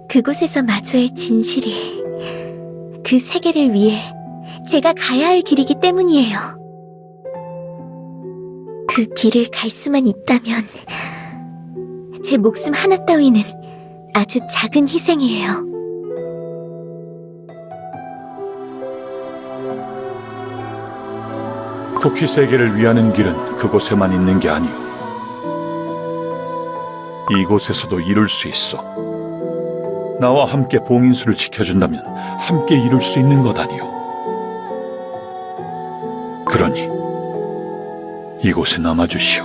B: 그곳에서 마주할 진실이 그 세계를 위해 제가 가야 할 길이기 때문이에요. 그 길을 갈 수만 있다면 제 목숨 하나 따위는 아주 작은 희생이에요.
G: 쿠키 세계를 위하는 길은 그곳에만 있는 게 아니오. 이곳에서도 이룰 수 있어. 나와 함께 봉인수를 지켜준다면 함께 이룰 수 있는 것 아니오. 그러니 이곳에 남아주시오.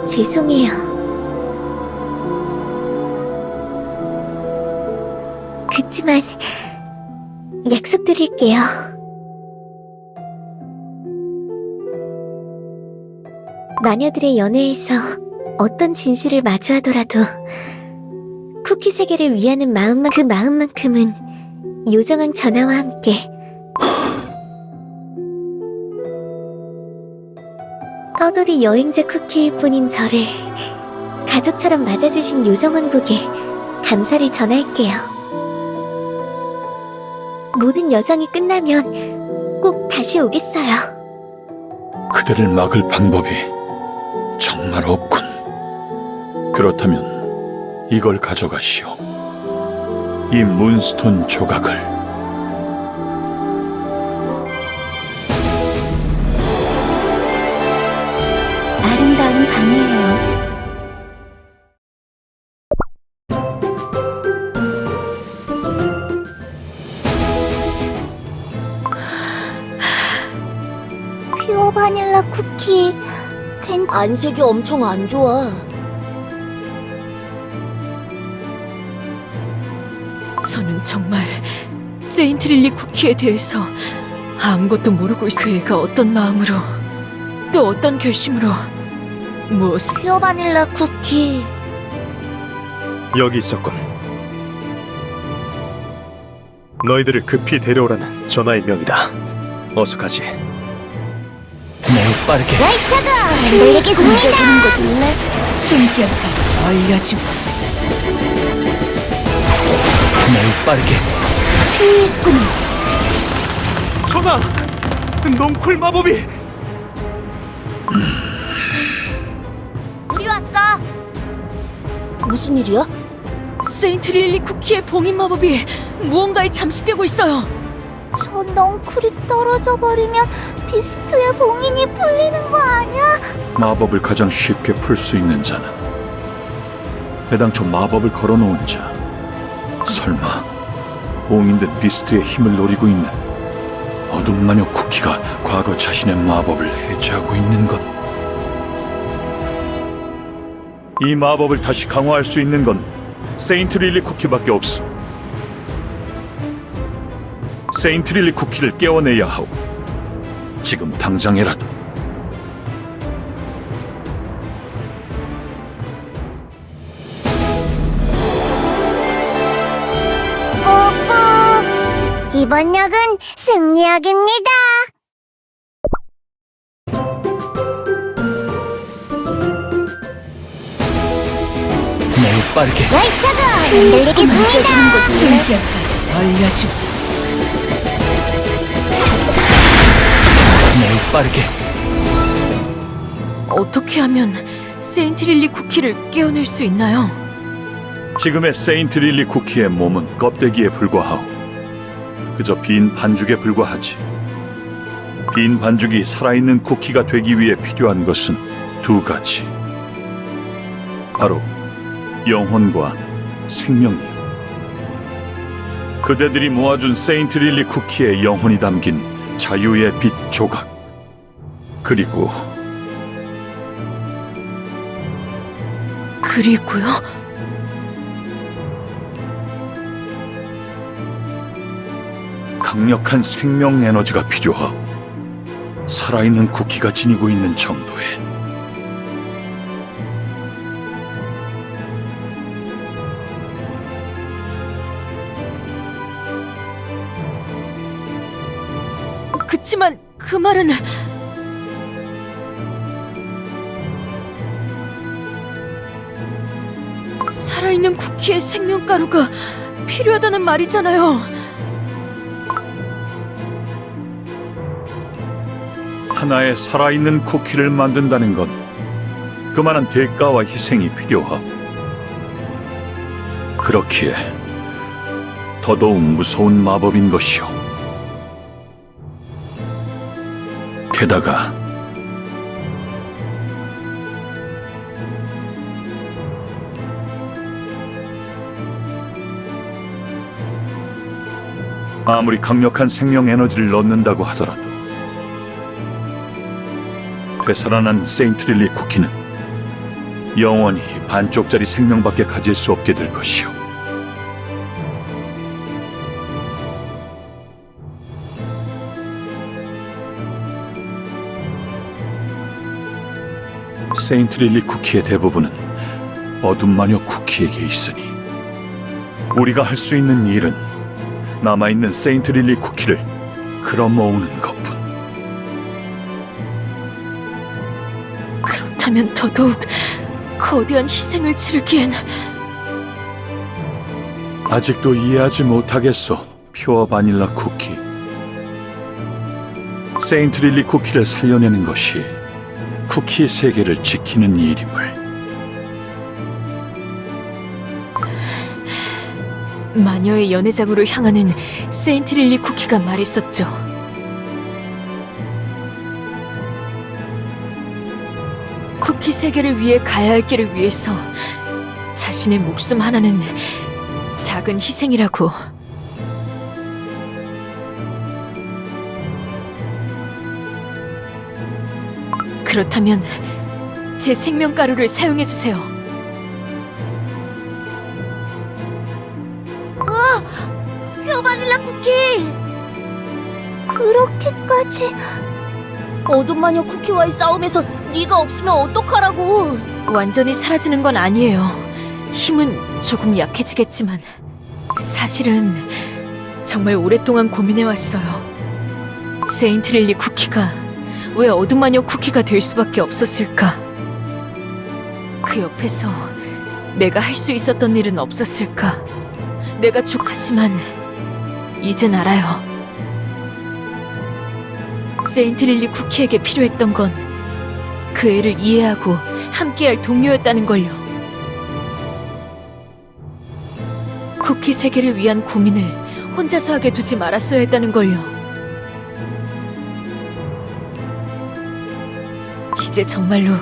B: 죄송해요. 그치만 약속드릴게요. 마녀들의 연회에서 어떤 진실을 마주하더라도 쿠키 세계를 위하는 그 마음만큼은 요정왕 전하와 함께 떠돌이 여행자 쿠키일 뿐인 저를 가족처럼 맞아주신 요정왕국에 감사를 전할게요. 모든 여정이 끝나면 꼭 다시 오겠어요.
G: 그대를 막을 방법이 정말 없군. 그렇다면 이걸 가져가시오. 이 문스톤 조각을.
B: 아름다운 밤이에요. 퓨어 바닐라 쿠키
D: 안색이 엄청 안 좋아.
C: 저는 정말 세인트 릴리 쿠키에 대해서 아무것도 모르고 있어. 그 애가 어떤 마음으로 또 어떤 결심으로 무엇을
B: 퓨어 바닐라 쿠키
F: 여기 있었군. 너희들을 급히 데려오라는 전하의 명이다. 어서 가지.
A: 매우 빠르게
B: 차가 흔들리겠습니다.
C: 숨결까지 알려주고
A: 매우 빠르게
B: 승리했구나.
F: 전하! 넝쿨 마법이!
D: 우리 왔어. 무슨 일이야?
C: 세인트 릴리 쿠키의 봉인 마법이 무언가에 잠시되고 있어요.
B: 저 넝쿨이 떨어져 버리면 비스트의 봉인이 풀리는 거 아니야?
G: 마법을 가장 쉽게 풀 수 있는 자는 애당초 마법을 걸어놓은 자. 설마 봉인된 비스트의 힘을 노리고 있는 어둠 마녀 쿠키가 과거 자신의 마법을 해제하고 있는 것. 이 마법을 다시 강화할 수 있는 건 세인트 릴리 쿠키밖에 없어. 세인트 릴리 쿠키를 깨워내야 하오. 지금 당장이라도.
B: 뽀뽀. 이번 역은 승리역입니다.
A: 매우 빠르게
B: 차가 흔들리겠습니다.
C: 숨결까지 알려주고
A: 매우 빠르게
C: 어떻게 하면 세인트 릴리 쿠키를 깨어낼 수 있나요?
G: 지금의 세인트 릴리 쿠키의 몸은 껍데기에 불과하오. 그저 빈 반죽에 불과하지. 빈 반죽이 살아있는 쿠키가 되기 위해 필요한 것은 두 가지. 바로 영혼과 생명이요. 그대들이 모아준 세인트 릴리 쿠키의 영혼이 담긴 자유의 빛 조각. 그리고요? 강력한 생명 에너지가 필요하오. 살아있는 쿠키가 지니고 있는 정도의.
C: 그치만 그 말은 살아있는 쿠키의 생명가루가 필요하다는 말이잖아요.
G: 하나의 살아있는 쿠키를 만든다는 건 그만한 대가와 희생이 필요하오. 그렇기에 더더욱 무서운 마법인 것이오. 게다가 아무리 강력한 생명 에너지를 넣는다고 하더라도 되살아난 세인트 릴리 쿠키는 영원히 반쪽짜리 생명밖에 가질 수 없게 될 것이오. 세인트 릴리 쿠키의 대부분은 어둠 마녀 쿠키에게 있으니 우리가 할 수 있는 일은 남아있는 세인트 릴리 쿠키를 끌어모으는 것뿐.
C: 그렇다면 더더욱 거대한 희생을 치르기엔
G: 아직도 이해하지 못하겠소, 퓨어 바닐라 쿠키. 세인트 릴리 쿠키를 살려내는 것이 쿠키 세계를 지키는 일임을.
C: 마녀의 연회장으로 향하는 세인트 릴리 쿠키가 말했었죠. 쿠키 세계를 위해 가야 할 길을 위해서 자신의 목숨 하나는 작은 희생이라고. 그렇다면 제 생명가루를 사용해주세요.
B: 퓨어 바닐라 쿠키! 그렇게까지...
D: 어둠 마녀 쿠키와의 싸움에서 네가 없으면 어떡하라고.
C: 완전히 사라지는 건 아니에요. 힘은 조금 약해지겠지만 사실은 정말 오랫동안 고민해왔어요. 세인트 릴리 쿠키가 왜 어둠 마녀 쿠키가 될 수밖에 없었을까? 그 옆에서 내가 할 수 있었던 일은 없었을까? 내가 하지만 이젠 알아요. 세인트 릴리 쿠키에게 필요했던 건 그 애를 이해하고 함께할 동료였다는 걸요. 쿠키 세계를 위한 고민을 혼자서 하게 두지 말았어야 했다는 걸요. 이제 정말로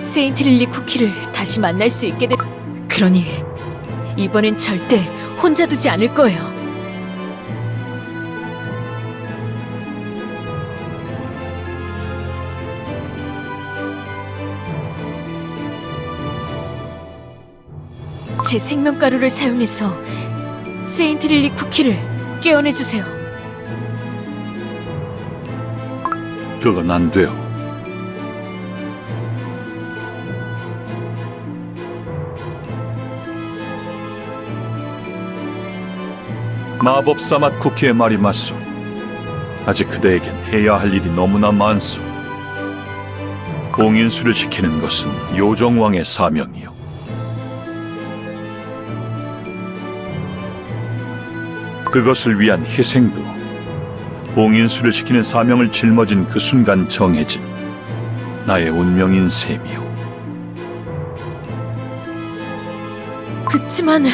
C: 세인트 릴리 쿠키를 다시 만날 수 있게 됐... 그러니 이번엔 절대 혼자 두지 않을 거예요. 제 생명가루를 사용해서 세인트 릴리 쿠키를 깨어내주세요.
G: 그건 안 돼요. 마법사 맛 쿠키의 말이 맞소. 아직 그대에겐 해야 할 일이 너무나 많소. 봉인수를 시키는 것은 요정왕의 사명이요. 그것을 위한 희생도 봉인수를 시키는 사명을 짊어진 그 순간 정해진 나의 운명인 셈이요.
C: 그치만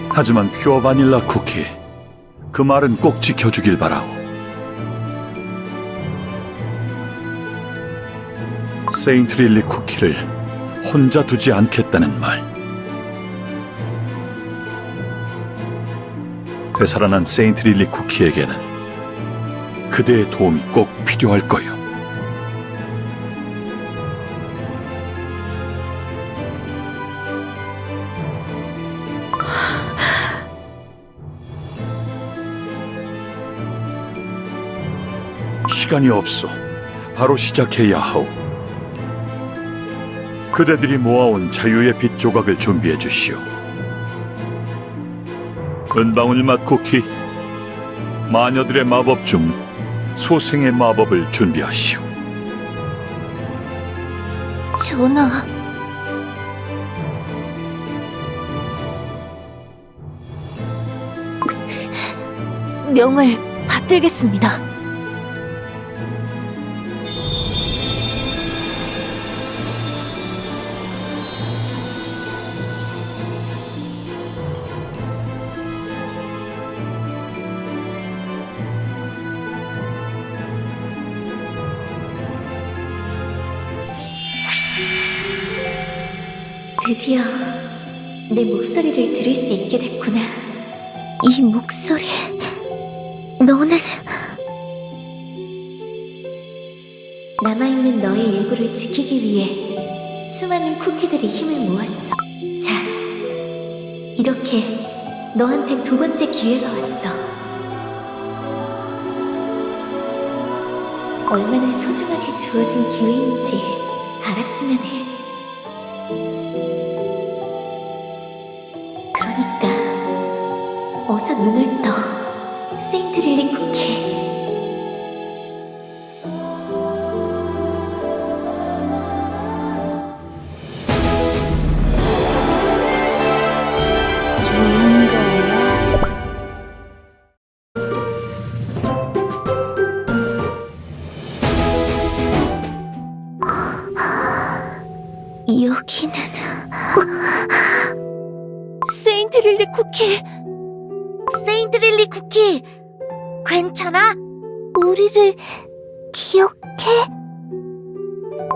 G: 하지만 퓨어 바닐라 쿠키, 그 말은 꼭 지켜주길 바라오. 세인트 릴리 쿠키를 혼자 두지 않겠다는 말. 되살아난 세인트 릴리 쿠키에게는 그대의 도움이 꼭 필요할 거요. 시간이 없소. 바로 시작해야 하오. 그대들이 모아온 자유의 빛 조각을 준비해 주시오. 은방울 맛 쿠키, 마녀들의 마법 중 소생의 마법을 준비하시오.
B: 전하... 명을 받들겠습니다.
E: 드디어 내 목소리를 들을 수 있게 됐구나.
B: 이 목소리... 너는...
E: 남아있는 너의 일부를 지키기 위해 수많은 쿠키들이 힘을 모았어. 자, 이렇게 너한테 두 번째 기회가 왔어. 얼마나 소중하게 주어진 기회인지 알았으면 해. 그러니까 어서 눈을 떠, 세인트 릴리 쿠키.
B: 여기는... 세인트 릴리 쿠키! 세인트 릴리 쿠키! 괜찮아? 우리를 기억해?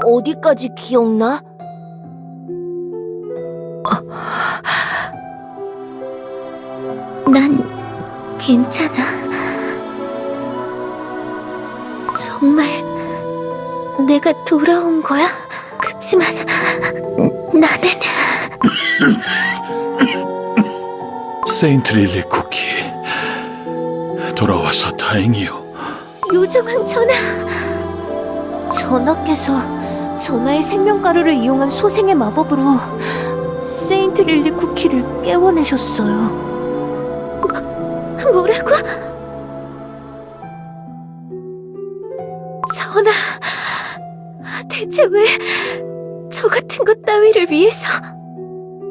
D: 어디까지 기억나?
E: 난 괜찮아. 정말 내가 돌아온 거야? 그치만 나는
G: 세인트 릴리 쿠키, 돌아와서 다행이요.
B: 요정왕 전하! 전하께서 전하의 생명가루를 이용한 소생의 마법으로 세인트 릴리 쿠키를 깨워내셨어요. 뭐라고? 전하, 대체 왜 저 같은 것 따위를 위해서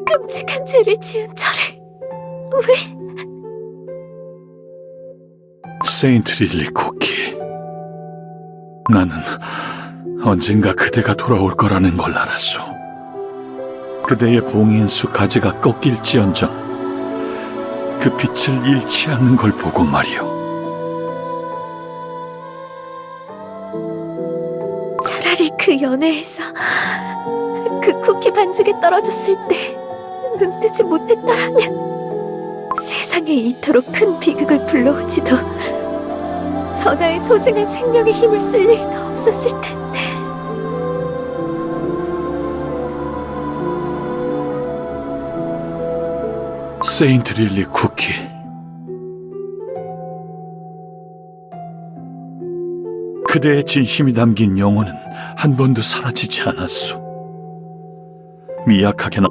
B: 끔찍한 죄를 지은 저를 왜?
G: 세인트 릴리 쿠키, 나는 언젠가 그대가 돌아올 거라는 걸 알았소. 그대의 봉인수 가지가 꺾일지언정 그 빛을 잃지 않는 걸 보고 말이오.
B: 차라리 그 연애에서 그 쿠키 반죽에 떨어졌을 때 눈뜨지 못했더라면 세상에 이토록 큰 비극을 불러오지도 전하의 소중한 생명의 힘을 쓸 일도 없었을 텐데.
G: 세인트 릴리 쿠키, 그대의 진심이 담긴 영혼은 한 번도 사라지지 않았소. 미약하게나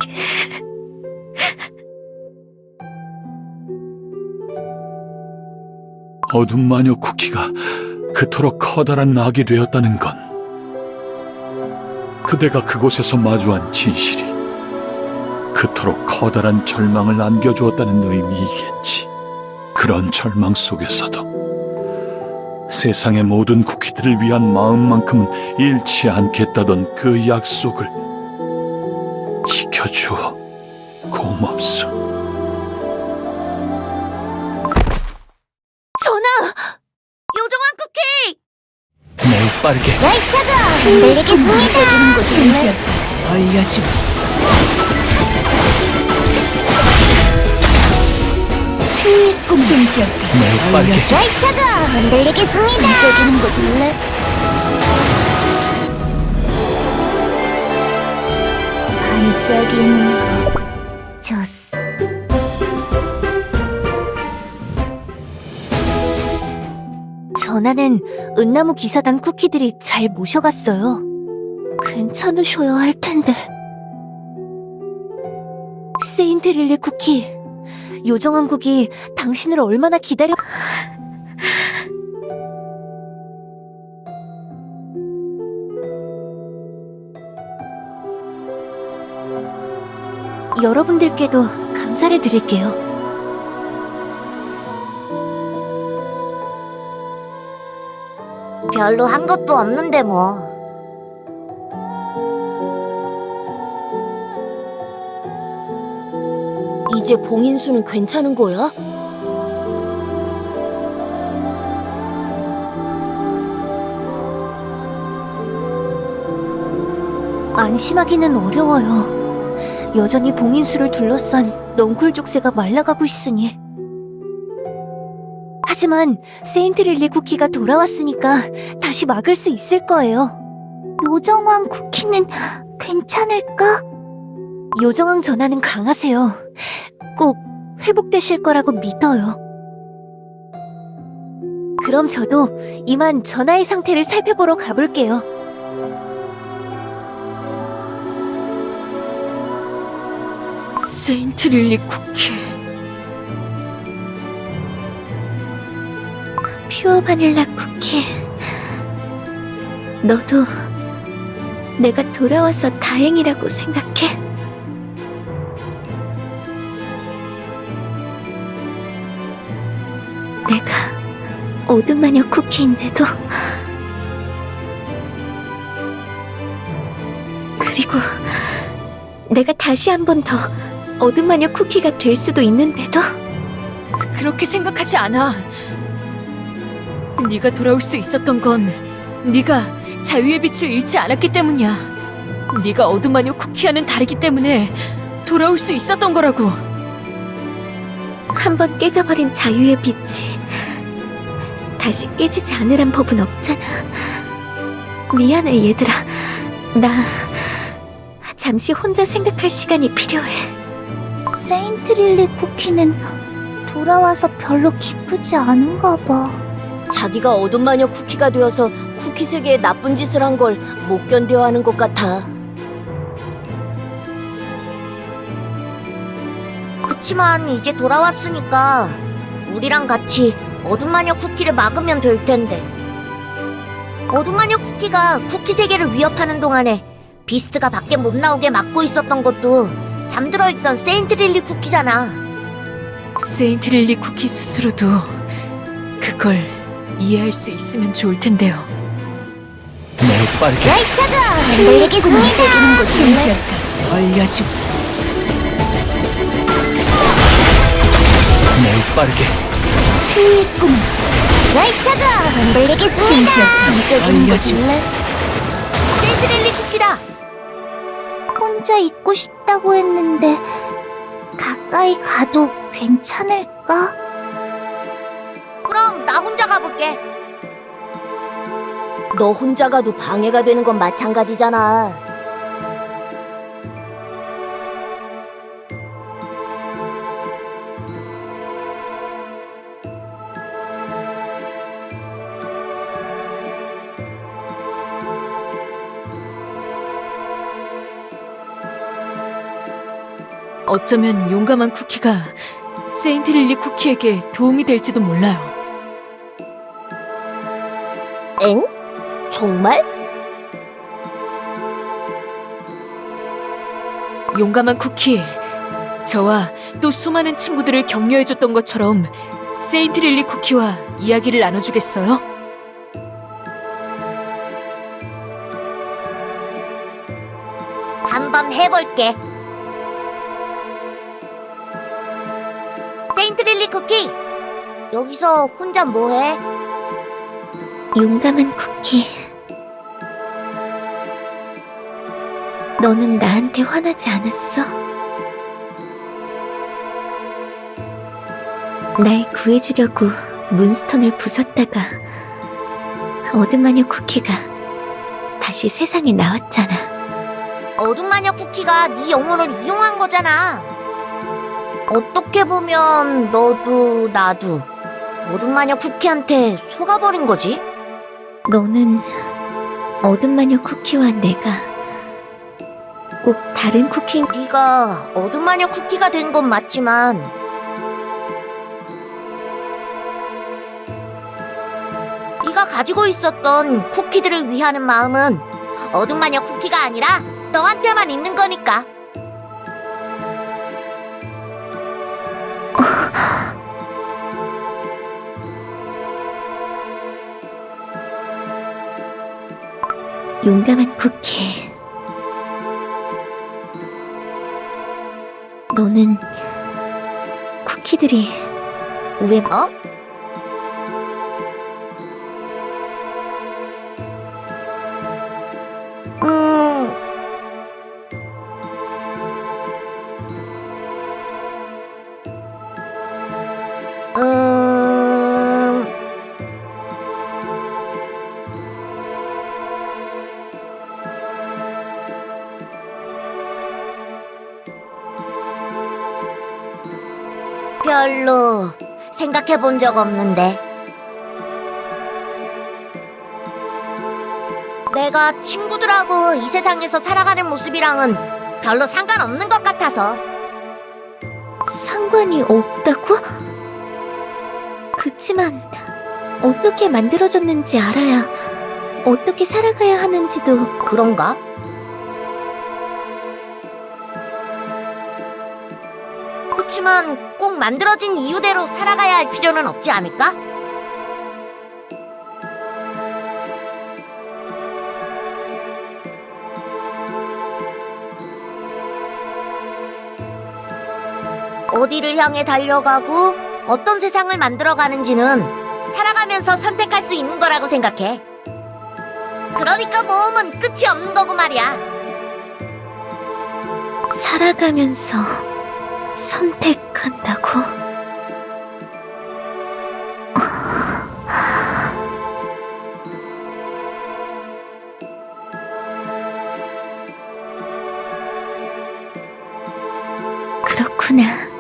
G: 어둠 마녀 쿠키가 그토록 커다란 낙이 되었다는 건 그대가 그곳에서 마주한 진실이 그토록 커다란 절망을 안겨주었다는 의미이겠지. 그런 절망 속에서도 세상의 모든 쿠키들을 위한 마음만큼은 잃지 않겠다던 그 약속을 지켜주어 고맙소.
B: 전하! 요정왕 쿠키!
A: 매우 빠르게
E: 열차가 흔들리겠습니다.
C: 숨결까지 알려주마.
E: 승리 꿈을
C: 숨결까지
A: 매우 빠르게
C: 알려주마.
E: 열차가 흔들리겠습니다. 이기는 거 줄래? 반짝이는 졌어.
B: 전하는 은나무 기사단 쿠키들이 잘 모셔갔어요. 괜찮으셔야 할 텐데. 세인트 릴리 쿠키, 요정왕국이 당신을 얼마나 기다려... 여러분들께도 감사를 드릴게요.
E: 별로 한 것도 없는데 뭐.
D: 이제 봉인수는 괜찮은 거야?
B: 안심하기는 어려워요. 여전히 봉인수를 둘러싼 넝쿨 족쇄가 말라가고 있으니. 하지만 세인트 릴리 쿠키가 돌아왔으니까 다시 막을 수 있을 거예요.
E: 요정왕 쿠키는 괜찮을까?
B: 요정왕 전하는 강하세요. 꼭 회복되실 거라고 믿어요. 그럼 저도 이만 전하의 상태를 살펴보러 가볼게요.
C: 세인트 릴리 쿠키.
E: 퓨어 바닐라 쿠키. 너도 내가 돌아와서 다행이라고 생각해? 내가 어둠 마녀 쿠키인데도. 그리고 내가 다시 한 번 더 어둠 마녀 쿠키가 될 수도 있는데도.
C: 그렇게 생각하지 않아. 네가 돌아올 수 있었던 건 네가 자유의 빛을 잃지 않았기 때문이야. 네가 어둠 마녀 쿠키와는 다르기 때문에 돌아올 수 있었던 거라고.
B: 한번 깨져버린 자유의 빛이 다시 깨지지 않으란 법은 없잖아. 미안해, 얘들아. 나 잠시 혼자 생각할 시간이 필요해.
E: 세인트 릴리 쿠키는 돌아와서 별로 기쁘지 않은가 봐.
D: 자기가 어둠 마녀 쿠키가 되어서 쿠키 세계에 나쁜 짓을 한 걸 못 견뎌하는 것 같아.
J: 그치만 이제 돌아왔으니까 우리랑 같이 어둠 마녀 쿠키를 막으면 될 텐데. 어둠 마녀 쿠키가 쿠키 세계를 위협하는 동안에 비스트가 밖에 못 나오게 막고 있었던 것도 잠들어 있던 세인트 릴리 쿠키잖아.
C: 세인트 릴리 쿠키 스스로도 그걸 이해할 수 있으면 좋을 텐데요.
A: 매우 빠르게
J: 열차가
E: 흔들리겠습니다.
C: 승패까지 알려주고
A: 매우 빠르게
E: 슬픔.
J: 열차가 흔들리겠습니다.
C: 승패까지 알려주고
J: 세인트 릴리 쿠키다.
E: 혼자 있고 싶다고 했는데 가까이 가도 괜찮을까?
J: 그럼 나 혼자 가볼게.
D: 너 혼자 가도 방해가 되는 건 마찬가지잖아.
C: 어쩌면 용감한 쿠키가 세인트 릴리 쿠키에게 도움이 될지도 몰라요.
D: 엥? 정말?
C: 용감한 쿠키, 저와 또 수많은 친구들을 격려해줬던 것처럼 세인트 릴리 쿠키와 이야기를 나눠주겠어요?
J: 한번 해볼게. 세인트 릴리 쿠키, 여기서 혼자 뭐해?
B: 용감한 쿠키. 너는 나한테 화나지 않았어? 날 구해주려고 문스톤을 부쉈다가 어둠 마녀 쿠키가 다시 세상에 나왔잖아.
J: 어둠 마녀 쿠키가 네 영혼을 이용한 거잖아. 어떻게 보면 너도 나도 어둠 마녀 쿠키한테 속아버린 거지?
B: 너는 어둠 마녀 쿠키와 내가 꼭 다른 쿠키.
J: 네가 어둠 마녀 쿠키가 된 건 맞지만 네가 가지고 있었던 쿠키들을 위하는 마음은 어둠 마녀 쿠키가 아니라 너한테만 있는 거니까.
B: 용감한 쿠키. 너는 쿠키들이 왜
J: 어? 음... 음... 별로 생각해 본 적 없는데. 내가 친구들하고 이 세상에서 살아가는 모습이랑은 별로 상관없는 것 같아서.
B: 상관이 없다고? 그치만 어떻게 만들어졌는지 알아야 어떻게 살아가야 하는지도.
J: 그런가? 그치만 꼭 만들어진 이유대로 살아가야 할 필요는 없지 않을까? 어디를 향해 달려가고 어떤 세상을 만들어가는지는 살아가면서 선택할 수 있는 거라고 생각해. 그러니까 모험은 끝이 없는 거고 말이야.
B: 살아가면서 선택한다고? 그렇구나.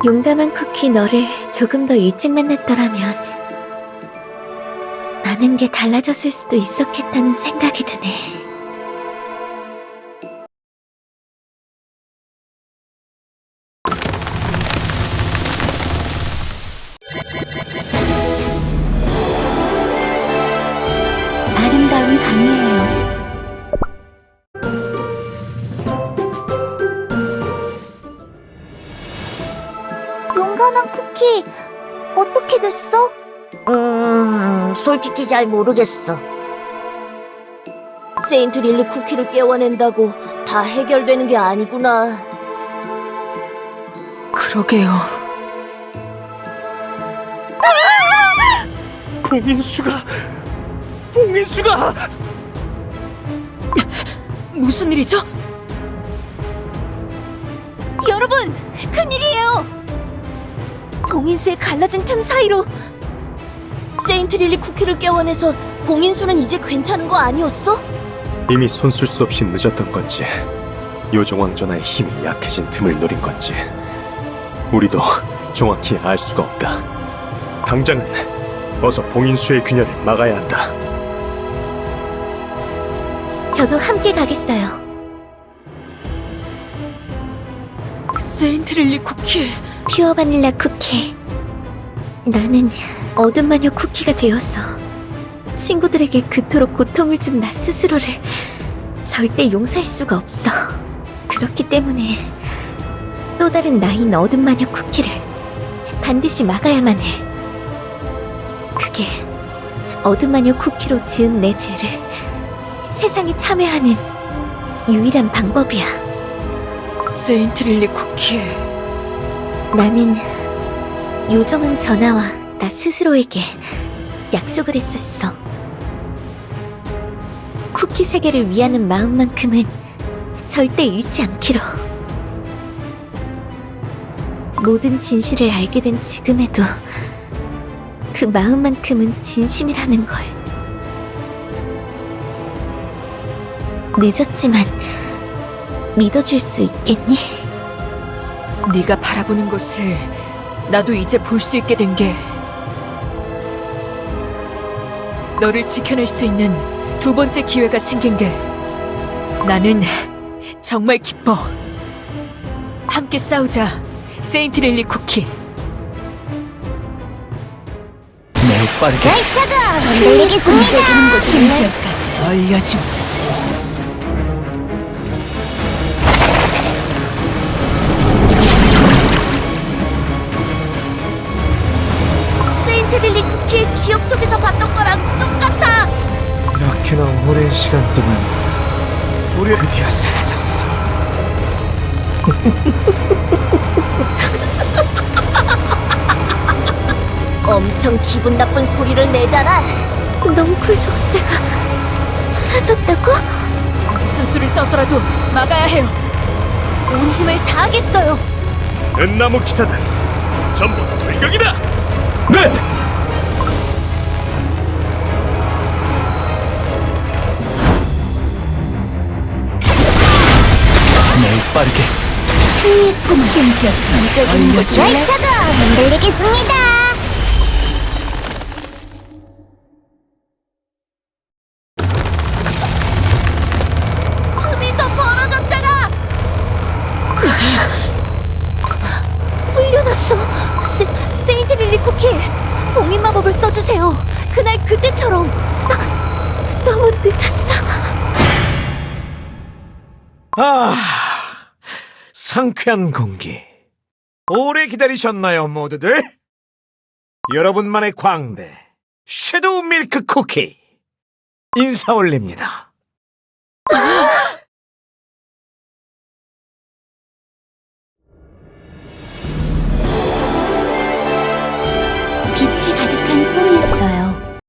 B: 용감한 쿠키 너를 조금 더 일찍 만났더라면 많은 게 달라졌을 수도 있었겠다는 생각이 드네. 아름다운 밤이에요.
J: 용감한 쿠키, 어떻게 됐어? 솔직히 잘 모르겠어.
D: 세인트 릴리 쿠키를 깨워낸다고 다 해결되는 게 아니구나.
C: 그러게요.
F: 봉인수가!
C: 무슨 일이죠?
B: 여러분, 큰일이에요. 봉인수의 갈라진 틈 사이로
D: 세인트 릴리 쿠키를 깨워내서 봉인수는 이제 괜찮은 거 아니었어?
F: 이미 손쓸 수 없이 늦었던 건지, 요정왕전하의 힘이 약해진 틈을 노린 건지, 우리도 정확히 알 수가 없다. 당장은 어서 봉인수의 균열을 막아야 한다.
B: 저도 함께 가겠어요.
C: 세인트 릴리 쿠키.
B: 퓨어 바닐라 쿠키. 나는 어둠 마녀 쿠키가 되었어. 친구들에게 그토록 고통을 준 나 스스로를 절대 용서할 수가 없어. 그렇기 때문에 또 다른 나인 어둠 마녀 쿠키를 반드시 막아야만 해. 그게 어둠 마녀 쿠키로 지은 내 죄를 세상에 참여하는 유일한 방법이야.
C: 세인트 릴리 쿠키.
B: 나는 요정왕 전하와 나 스스로에게 약속을 했었어. 쿠키 세계를 위하는 마음만큼은 절대 잃지 않기로. 모든 진실을 알게 된 지금에도 그 마음만큼은 진심이라는 걸. 늦었지만 믿어줄 수 있겠니?
C: 네가 바라보는 것을 나도 이제 볼 수 있게 된 게 너를 지켜낼 수 있는 두 번째 기회가 생긴 게 나는 정말 기뻐. 함께 싸우자, 세인트 릴리 쿠키.
A: 매우 빠르게
J: 열차가 흔들리겠습니다.
C: 승패까지 알려줌.
J: 세인트 릴리 쿠키의 기억 속에서 봤던 거랑 똑같아.
F: 이렇게나 오랜 시간 동안 우리 드디어 사라졌어.
D: 엄청 기분 나쁜 소리를 내잖아.
B: 넝쿨 족쇄가 사라졌다고?
C: 무슨 수를 써서라도 막아야 해요.
B: 온 힘을 다하겠어요.
F: 은나무 기사단 전부 돌격이다. 네.
A: 매우 빠르게
B: 승리의 꿈을
J: 열차가 흔들리겠습니다. 틈이 더 벌어졌잖아.
B: 풀려났어. 세인트 릴리 쿠키, 봉인 마법을 써주세요. 그날 그때처럼. 너무 늦었어.
K: 아, 상쾌한 공기. 오래 기다리셨나요, 모두들? 여러분만의 광대, 섀도우 밀크 쿠키 인사 올립니다.